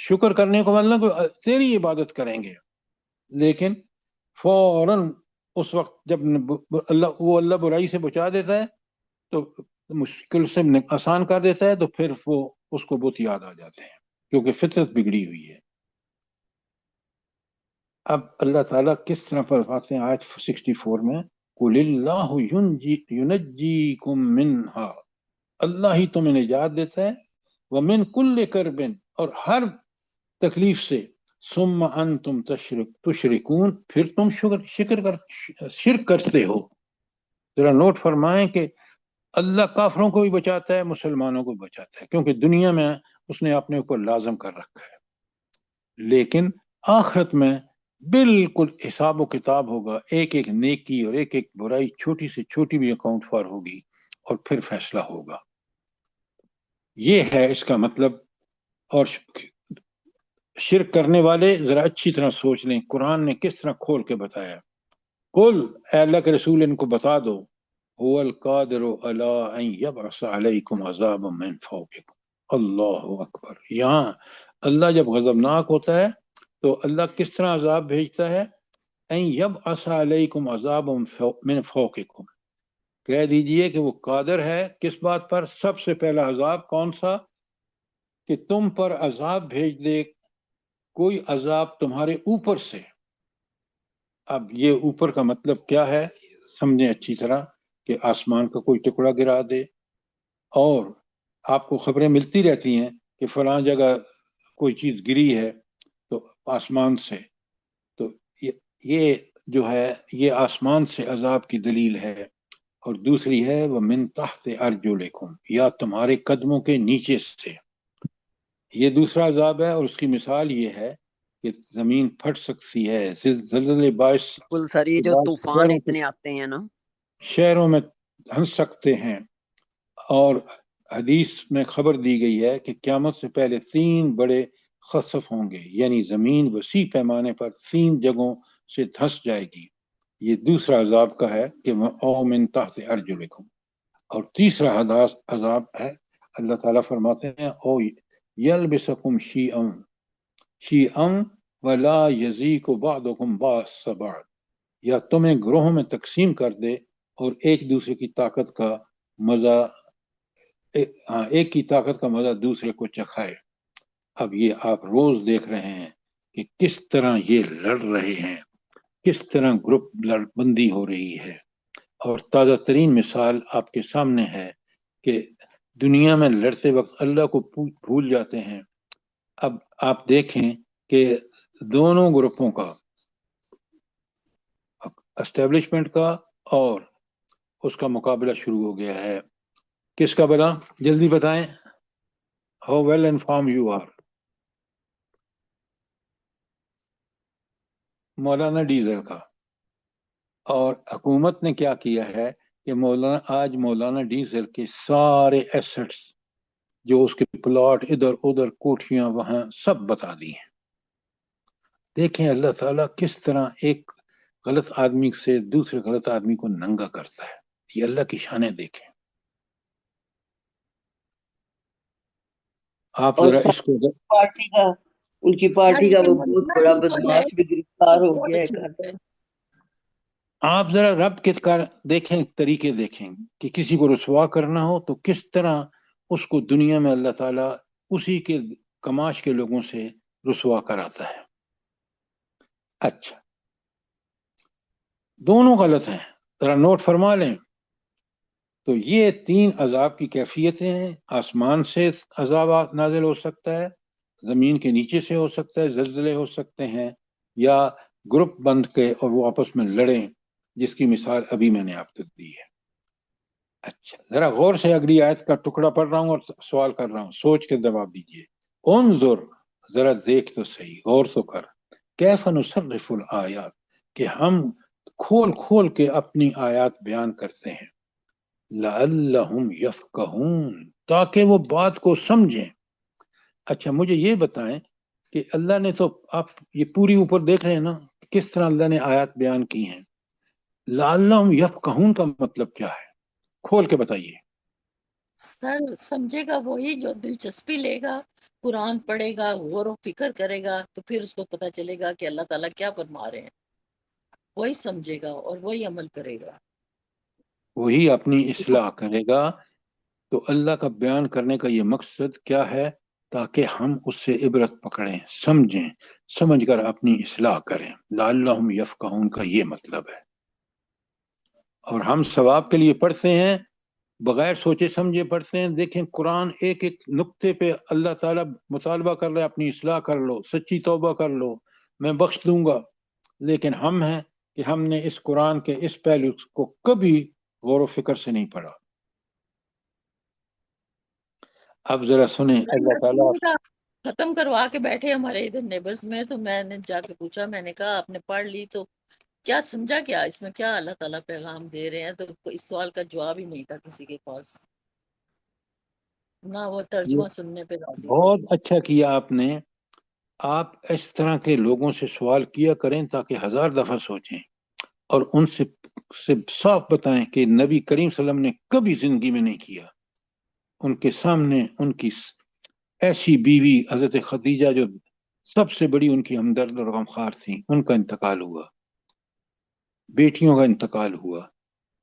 شکر کرنے کو مطلب کہ تیری عبادت کریں گے، لیکن فوراً اس وقت جب اللہ برائی سے بچا دیتا ہے تو مشکل سے آسان کر دیتا ہے، تو پھر وہ اس کو بت یاد آ جاتے ہیں، کیونکہ فطرت بگڑی ہوئی ہے۔ اب اللہ تعالیٰ کس طرح فرماتے ہیں آیت 64 میں، قُلِ اللَّهُ يُنَجِّيكُم مِّنْهَا، اللہ ہی تمہیں نجات دیتا ہے، وَمِن كُلِّ كَرْبٍ، اور ہر تکلیف سے، ثُمَّ أَنتُمْ تُشْرِكُونَ، پھر تم شرک کرتے ہو۔ ذرا نوٹ فرمائیں کہ اللہ کافروں کو بھی بچاتا ہے، مسلمانوں کو بھی بچاتا ہے، کیونکہ دنیا میں اس نے اپنے اوپر لازم کر رکھا ہے، لیکن آخرت میں بالکل حساب و کتاب ہوگا، ایک ایک نیکی اور ایک ایک برائی چھوٹی سے چھوٹی بھی اکاؤنٹ فار ہوگی، اور پھر فیصلہ ہوگا۔ یہ ہے اس کا مطلب۔ اور شرک کرنے والے ذرا اچھی طرح سوچ لیں قرآن نے کس طرح کھول کے بتایا۔ قل، اے اللہ کے رسول ان کو بتا دو، هو القادر علی ان یبعث علیکم عذابا من فوقکم، اللہ اکبر۔ یہاں اللہ جب غضبناک ہوتا ہے تو اللہ کس طرح عذاب بھیجتا ہے؟ ان یبعث علیکم عذابا من فوقکم، کہہ دیجئے کہ وہ قادر ہے کس بات پر؟ سب سے پہلا عذاب کون سا؟ کہ تم پر عذاب بھیج دے، کوئی عذاب تمہارے اوپر سے۔ اب یہ اوپر کا مطلب کیا ہے سمجھیں اچھی طرح، کہ آسمان کا کوئی ٹکڑا گرا دے، اور آپ کو خبریں ملتی رہتی ہیں کہ فلاں جگہ کوئی چیز گری ہے تو آسمان سے، تو یہ جو ہے یہ آسمان سے عذاب کی دلیل ہے۔ اور دوسری ہے وَمِن تحت ارجلکم، یا تمہارے قدموں کے نیچے سے، یہ دوسرا عذاب ہے۔ اور اس کی مثال یہ ہے کہ زمین پھٹ سکتی ہے، زلزلے باعث بالکل سر، یہ جو طوفان اتنے آتے ہیں نا، شہروں میں دھنس سکتے ہیں۔ اور حدیث میں خبر دی گئی ہے کہ قیامت سے پہلے 3 بڑے خسف ہوں گے، یعنی زمین وسیع پیمانے پر 3 جگہوں سے دھنس جائے گی۔ یہ دوسرا عذاب کا ہے کہ او من تحت ارجلکم۔ اور تیسرا عذاب ہے، اللہ تعالیٰ فرماتے ہیں او یلبسکم شیئا ولا یزیک بعضکم بعضا بعض، یا تمہیں گروہوں میں تقسیم کر دے اور ایک دوسرے کی طاقت کا مزہ ایک کی طاقت کا مزہ دوسرے کو چکھائے۔ اب یہ آپ روز دیکھ رہے ہیں کہ کس طرح یہ لڑ رہے ہیں، کس طرح گروپ لڑ بندی ہو رہی ہے۔ اور تازہ ترین مثال آپ کے سامنے ہے کہ دنیا میں لڑتے وقت اللہ کو بھول جاتے ہیں۔ اب آپ دیکھیں کہ دونوں گروپوں کا، اسٹیبلشمنٹ کا اور اس کا مقابلہ شروع ہو گیا ہے۔ کس کا بلا؟ جلدی بتائیں، how well inform you are? Maulana diesel کا۔ اور حکومت نے کیا کیا ہے کہ مولانا ڈیزل کے سارے ایسٹس جو اس کے پلاٹ ادھر ادھر کوٹھیاں وہاں سب بتا دی ہیں۔ دیکھیں اللہ تعالیٰ کس طرح ایک غلط آدمی سے دوسرے غلط آدمی کو ننگا کرتا ہے۔ یہ اللہ کی شانیں دیکھیں۔ آپ ذرا اس کو پارٹی کا، ان کی پارٹی کا وہ بہت بڑا بدماش بھی گرفتار ہو گیا ہے۔ آپ ذرا رب کے دیکھیں، طریقے دیکھیں کہ کسی کو رسوا کرنا ہو تو کس طرح اس کو دنیا میں اللہ تعالیٰ اسی کے کماش کے لوگوں سے رسوا کراتا ہے۔ اچھا، دونوں غلط ہیں، ذرا نوٹ فرما لیں۔ تو یہ 3 عذاب کی کیفیتیں ہیں۔ آسمان سے عذاب نازل ہو سکتا ہے، زمین کے نیچے سے ہو سکتا ہے، زلزلے ہو سکتے ہیں، یا گروپ بند کے اور وہ آپس میں لڑیں، جس کی مثال ابھی میں نے آپ تک دی ہے۔ اچھا، ذرا غور سے اگلی آیت کا ٹکڑا پڑھ رہا ہوں اور سوال کر رہا ہوں، سوچ کے جواب دیجیے۔ انظر، ذرا دیکھ تو صحیح، غور تو کر، کیف نصرف الآیات، کہ ہم کھول کھول کے اپنی آیات بیان کرتے ہیں، لعلہم یفقہون، تاکہ وہ بات کو سمجھیں۔ اچھا مجھے یہ بتائیں کہ اللہ نے تو، آپ یہ پوری اوپر دیکھ رہے ہیں نا کس طرح اللہ نے آیات بیان کی ہیں، لعلہم یفقہون کا مطلب کیا ہے؟ کھول کے بتائیے۔ سر سمجھے گا وہی جو دلچسپی لے گا، قرآن پڑھے گا، غور و فکر کرے گا، تو پھر اس کو پتہ چلے گا کہ اللہ تعالیٰ کیا فرما رہے ہیں، وہی سمجھے گا اور وہی عمل کرے گا۔ وہی اپنی اصلاح کرے گا۔ تو اللہ کا بیان کرنے کا یہ مقصد کیا ہے؟ تاکہ ہم اس سے عبرت پکڑیں، سمجھیں، سمجھ کر اپنی اصلاح کریں۔ لعلہم یفقہون کا یہ مطلب ہے۔ اور ہم ثواب کے لیے پڑھتے ہیں، بغیر سوچے سمجھے پڑھتے ہیں۔ دیکھیں قرآن ایک ایک نقطے پہ اللہ تعالیٰ مطالبہ کر رہا ہے اپنی اصلاح کر لو، سچی توبہ کر لو، میں بخش دوں گا۔ لیکن ہم ہیں کہ ہم نے اس قرآن کے اس پہلو کو کبھی غور و فکر سے نہیں پڑھا۔ اب ذرا سنیں اللہ تعالیٰ۔ ختم کروا کے بیٹھے ہمارے ادھر نیبرز میں، تو میں نے جا کے پوچھا، میں نے کہا آپ نے پڑھ لی تو کیا سمجھا، کیا اس میں کیا اللہ تعالیٰ پیغام دے رہے ہیں؟ تو اس سوال کا جواب ہی نہیں تھا کسی کے پاس، نہ وہ ترجمہ سننے پہ راضی تھے۔ بہت اچھا کیا آپ نے۔ آپ اس طرح کے لوگوں سے سوال کیا کریں تاکہ 1000 دفعہ سوچیں اور ان سے صاف بتائیں کہ نبی کریم صلی اللہ علیہ وسلم نے کبھی زندگی میں نہیں کیا۔ ان کے سامنے ان کی ایسی بیوی حضرت خدیجہ جو سب سے بڑی ان کی ہمدرد اور غمخوار تھیں، ان کا انتقال ہوا، بیٹیوں کا انتقال ہوا،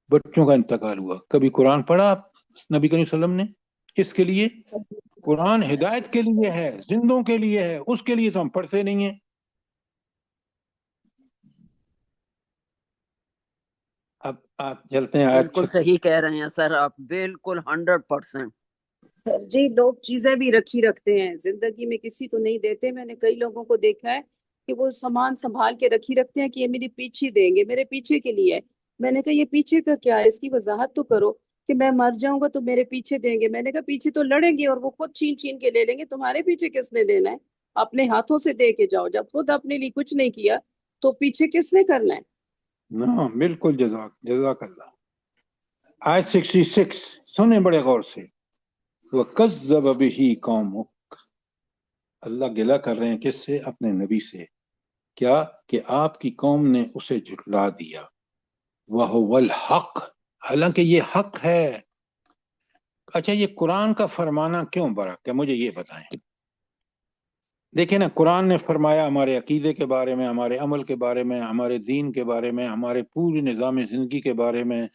بچوں کا انتقال ہوا۔ کبھی قرآن پڑھا آپ نبی کریم صلی اللہ علیہ وسلم نے؟ اس کے لیے قرآن ہدایت کے لیے ہے، زندوں کے لیے ہے، اس کے لیے تو ہم پڑھتے نہیں ہیں۔ اب آپ چلتے ہیں بالکل صحیح کہہ رہے ہیں سر آپ، بالکل 100%۔ سر جی لوگ چیزیں بھی رکھی رکھتے ہیں، زندگی میں کسی کو نہیں دیتے۔ میں نے کئی لوگوں کو دیکھا ہے کہ وہ سامان سنبھال کے رکھی رکھتے ہیں کہ یہ میری پیچھے دیں گے، میرے پیچھے کے لیے ہے۔ میں نے کہا یہ پیچھے کا کیا ہے، اس کی وضاحت تو کرو کہ میں مر جاؤں گا تو میرے پیچھے دیں گے۔ میں نے کہا پیچھے تو لڑیں گے اور وہ خود چھین چھین کے لے لیں گے، تمہارے پیچھے کس نے دینا ہے؟ اپنے ہاتھوں سے دے کے جاؤ، جب خود اپنے لیے کچھ نہیں کیا تو پیچھے کس نے کرنا ہے؟ ہاں بالکل، جزاک اللہ۔ آیت 66 سنیں بڑے غور سے۔ وَكَذَّبَ بِهِ قَوْمُكَ، اللہ گلہ کر رہے ہیں کس سے؟ اپنے نبی سے۔ کیا کہ آپ کی قوم نے اسے جھٹلا دیا۔ وَهُوَ الْحَقُّ، حالانکہ یہ حق ہے۔ اچھا یہ قرآن کا فرمانا کیوں برحق ہے؟ مجھے یہ بتائیں۔ دیکھیں نا، قرآن نے فرمایا ہمارے عقیدے کے بارے میں، ہمارے عمل کے بارے میں، ہمارے دین کے بارے میں، ہمارے پورے نظام زندگی کے بارے میں،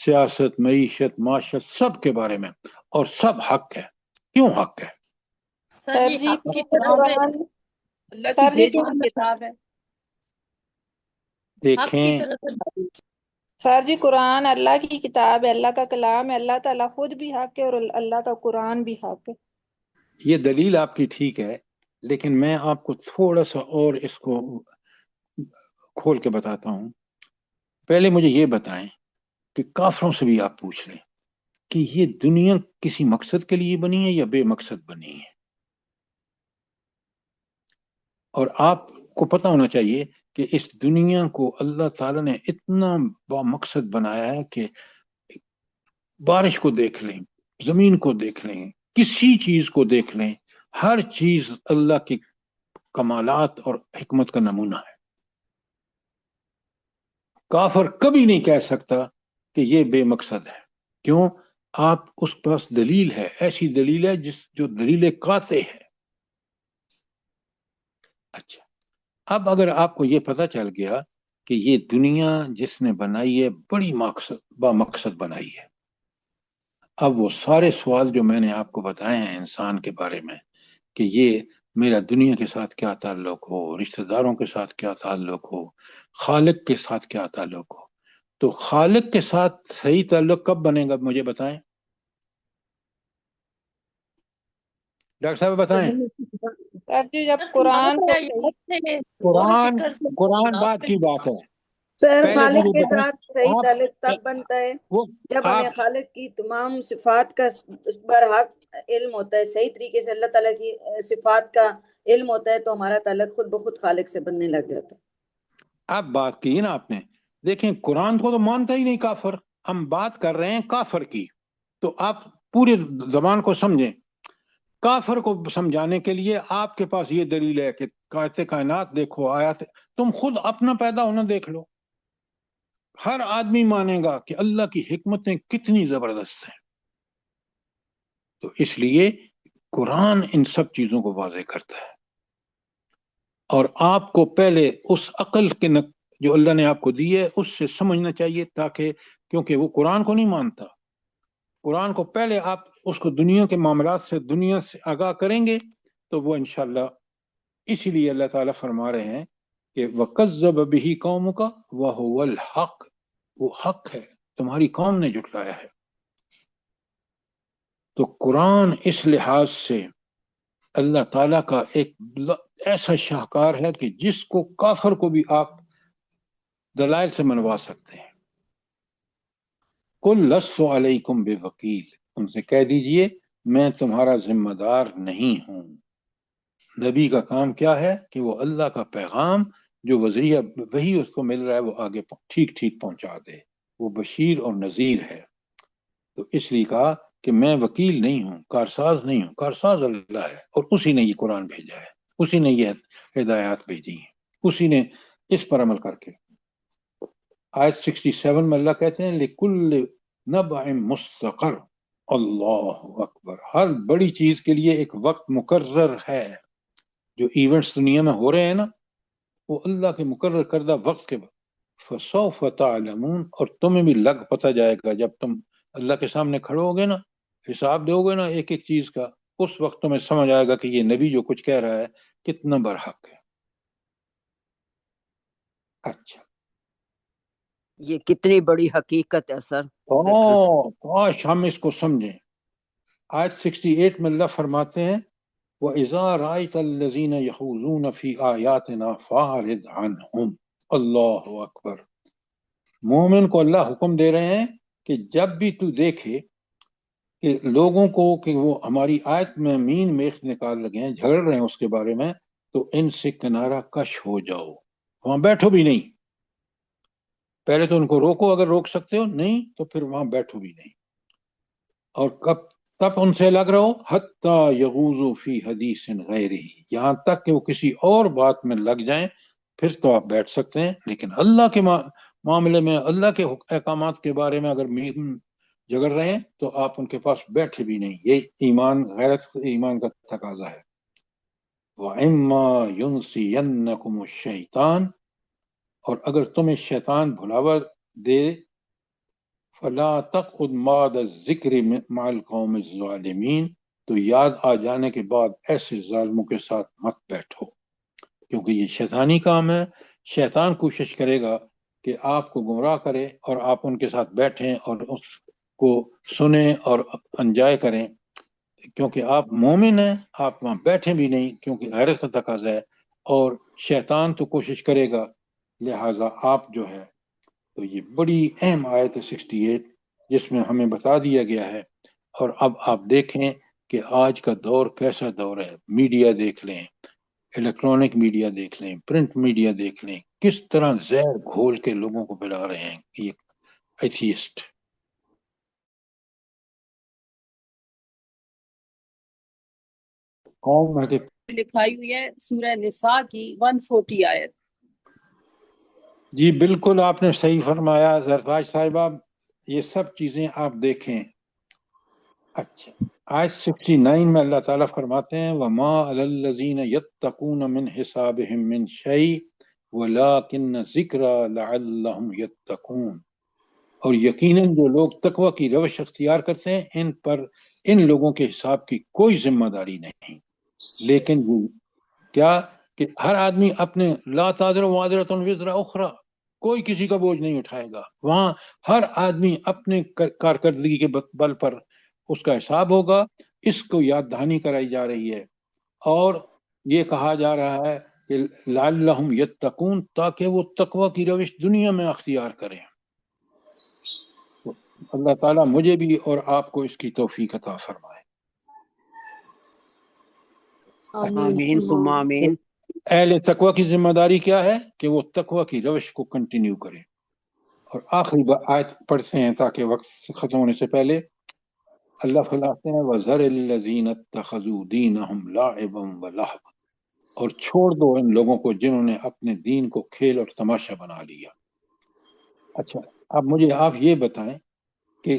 سیاست، معیشت، معاشرت، سب کے بارے میں، اور سب حق ہے۔ کیوں حق ہے؟ سر یہ جی حق کی طرف قرآن اللہ کی سر جی بھیجی ہوئی کتاب ہے۔ حق کی دیکھیں طرف سر جی قرآن اللہ کی کتاب ہے، اللہ کا کلام ہے، اللہ تعالیٰ خود بھی حق ہے اور اللہ کا قرآن بھی حق ہے۔ یہ دلیل آپ کی ٹھیک ہے، لیکن میں آپ کو تھوڑا سا اور اس کو کھول کے بتاتا ہوں۔ پہلے مجھے یہ بتائیں کہ کافروں سے بھی آپ پوچھ لیں کہ یہ دنیا کسی مقصد کے لیے بنی ہے یا بے مقصد بنی ہے؟ اور آپ کو پتہ ہونا چاہیے کہ اس دنیا کو اللہ تعالیٰ نے اتنا با مقصد بنایا ہے کہ بارش کو دیکھ لیں، زمین کو دیکھ لیں، کسی چیز کو دیکھ لیں، ہر چیز اللہ کی کمالات اور حکمت کا نمونہ ہے۔ کافر کبھی نہیں کہہ سکتا کہ یہ بے مقصد ہے۔ کیوں؟ آپ اس پاس دلیل ہے، ایسی دلیل ہے جو دلیل قاطع ہے۔ اچھا، اب اگر آپ کو یہ پتہ چل گیا کہ یہ دنیا جس نے بنائی ہے بڑی با مقصد بنائی ہے، اب وہ سارے سوال جو میں نے آپ کو بتائے ہیں انسان کے بارے میں کہ یہ میرا دنیا کے ساتھ کیا تعلق ہو، رشتہ داروں کے ساتھ کیا تعلق ہو، خالق کے ساتھ کیا تعلق ہو، تو خالق کے ساتھ صحیح تعلق کب بنے گا؟ مجھے بتائیں ڈاکٹر صاحب، بتائیں۔ سر جی جب قرآن قرآن بات کی بات ہے۔ سر پہلے خالق مجھے کے بتائیں، ساتھ صحیح آپ تعلق تب بنتا ہے وہ جب آپ ہمیں خالق کی تمام صفات کا برحق علم ہوتا ہے، صحیح طریقے سے اللہ تعالیٰ کی صفات کا علم ہوتا ہے، تو ہمارا تعلق خود بخود خالق سے بننے لگ جاتا ہے۔ اب بات کی نا آپ نے، دیکھیں قرآن کو تو مانتا ہی نہیں کافر، ہم بات کر رہے ہیں کافر کی، تو آپ پورے زبان کو سمجھیں۔ کافر کو سمجھانے کے لیے آپ کے پاس یہ دلیل ہے کہ کائنات دیکھو، آیات، تم خود اپنا پیدا ہونا دیکھ لو۔ ہر آدمی مانے گا کہ اللہ کی حکمتیں کتنی زبردست ہیں۔ تو اس لیے قرآن ان سب چیزوں کو واضح کرتا ہے، اور آپ کو پہلے اس عقل کے جو اللہ نے آپ کو دی ہے اس سے سمجھنا چاہیے، تاکہ کیونکہ وہ قرآن کو نہیں مانتا، قرآن کو پہلے آپ اس کو دنیا کے معاملات سے، دنیا سے آگاہ کریں گے تو وہ انشاءاللہ، اسی لیے اللہ تعالیٰ فرما رہے ہیں کہ وَكَذَّبَ بِهِ قَوْمُكَ وَهُوَ الْحَقُّ، وہ حق ہے، تمہاری قوم نے جھٹلایا ہے۔ تو قرآن اس لحاظ سے اللہ تعالیٰ کا ایک ایسا شاہکار ہے کہ جس کو کافر کو بھی آپ دلائل سے منوا سکتے ہیں۔ قُلْ لَسْتُ عَلَيْكُمْ بِوَكِيلٍ، ان سے کہہ دیجئے میں تمہارا ذمہ دار نہیں ہوں۔ نبی کا کام کیا ہے کہ وہ اللہ کا پیغام جو وذریعہ وہی اس کو مل رہا ہے وہ آگے ٹھیک ٹھیک پہنچا دے، وہ بشیر اور نذیر ہے۔ تو اس لیے کہا کہ میں وکیل نہیں ہوں، کارساز نہیں ہوں، کارساز اللہ ہے، اور اسی نے یہ قرآن بھیجا ہے، اسی نے یہ ہدایات بھیجی ہیں، اسی نے اس پر عمل کر کے۔ آیت 67 میں اللہ کہتے ہیں لِكُلِّ نَبَعٍ مُسْتَقَرٍ، اللہ اکبر، ہر بڑی چیز کے لیے ایک وقت مقرر ہے۔ جو ایونٹس دنیا میں ہو رہے ہیں نا، وہ اللہ کے مقرر کردہ وقت کے بعد فَسَوْفَ تَعْلَمُونَ، اور تمہیں بھی لگ پتہ جائے گا جب تم اللہ کے سامنے کھڑے ہوگے نا، حساب دو گے نا ایک ایک چیز کا، اس وقت تمہیں سمجھ آئے گا کہ یہ نبی جو کچھ کہہ رہا ہے کتنا برحق ہے۔ اچھا، یہ کتنی بڑی حقیقت ہے سر، کاش ہم اس کو سمجھیں۔ آیت 68 میں اللہ فرماتے ہیں وَإِذَا رَأَيْتَ الَّذِينَ يَخُوضُونَ فِي آيَاتِنَا فَأَعْرِضْ عَنْهُمْ، اللہ اکبر، مومن کو اللہ حکم دے رہے ہیں کہ جب بھی تو دیکھے کہ لوگوں کو کہ وہ ہماری آیت میں مین میخ نکال لگے ہیں، جھگڑ رہے ہیں اس کے بارے میں، تو ان سے کنارہ کش ہو جاؤ، وہاں بیٹھو بھی نہیں۔ پہلے تو ان کو روکو اگر روک سکتے ہو، نہیں تو پھر وہاں بیٹھو بھی نہیں۔ اور تب ان سے لگ رہو حتی یغوزوا فی حدیث غیرہ، یہاں تک کہ وہ کسی اور بات میں لگ جائیں، پھر تو آپ بیٹھ سکتے ہیں، لیکن اللہ کے معاملے میں، اللہ کے احکامات کے بارے میں اگر جگڑ رہے ہیں تو آپ ان کے پاس بیٹھے بھی نہیں۔ یہ ایمان، غیرت ایمان کا تقاضا ہے۔ وَإِمَّا يُنْسِيَنَّكُمُ الشَّيْطَانُ، اور اگر تمہیں شیطان بھلاوا دے فَلَا تَقْعُدْ بَعْدَ الذِّكْرِ مَعَ الْقَوْمِ الظَّالِمِينَ، تو یاد آ جانے کے بعد ایسے ظالموں کے ساتھ مت بیٹھو، کیونکہ یہ شیطانی کام ہے۔ شیطان کوشش کرے گا کہ آپ کو گمراہ کرے اور آپ ان کے ساتھ بیٹھیں اور اس کو سنیں اور انجوائے کریں، کیونکہ آپ مومن ہیں، آپ وہاں بیٹھیں بھی نہیں کیونکہ غیرت کا تقاضا ہے، اور شیطان تو کوشش کرے گا، لہٰذا آپ جو ہے، تو یہ بڑی اہم آیت ہے 68 جس میں ہمیں بتا دیا گیا ہے۔ اور اب آپ دیکھیں کہ آج کا دور کیسا دور ہے، میڈیا دیکھ لیں، الیکٹرانک میڈیا دیکھ لیں، پرنٹ میڈیا دیکھ لیں، کس طرح زہر گھول کے لوگوں کو پلا رہے ہیں یہ ایتھیسٹ۔ قوم ہے کہ لکھائی ہوئی ہے سورہ نساء کی 140 آیت۔ جی بالکل آپ نے صحیح فرمایا زرتاج صاحبہ، یہ سب چیزیں آپ دیکھیں۔ اچھا، آیت 69 میں اللہ تعالیٰ فرماتے ہیں وَمَا عَلَى الَّذِينَ يَتَّقُونَ مِنْ حِسَابِهِمْ مِنْ شَيْءٍ وَلَكِنَّ الذِّكْرَى لَعَلَّهُمْ يَتَّقُونَ، اور یقیناً جو لوگ تقوی کی روش اختیار کرتے ہیں ان پر ان لوگوں کے حساب کی کوئی ذمہ داری نہیں، لیکن کیا کہ ہر آدمی اپنے لا تازر وازرۃ وزر اخرى، کوئی کسی کا بوجھ نہیں اٹھائے گا، وہاں ہر آدمی اپنے کارکردگی کے بل پر اس کا حساب ہوگا۔ اس کو یاد دہانی کرائی جا رہی ہے، اور یہ کہا جا رہا ہے کہ لعلہم یتقون، تاکہ وہ تقوی کی روش دنیا میں اختیار کریں۔ اللہ تعالیٰ مجھے بھی اور آپ کو اس کی توفیق عطا فرمائے۔ آمین ثم آمین۔ اہل تقوی کی ذمہ داری کیا ہے کہ وہ تقوی کی روش کو کنٹینیو کریں۔ اور آخری آیت پڑھتے ہیں تاکہ وقت ختم ہونے سے پہلے۔ اللہ فرماتے ہیں وَذَرِ الَّذِينَ اتَّخَذُوا دِينَهُمْ لَعِبًا وَلَهْوًا، اور چھوڑ دو ان لوگوں کو جنہوں نے اپنے دین کو کھیل اور تماشا بنا لیا۔ اچھا، اب مجھے آپ یہ بتائیں کہ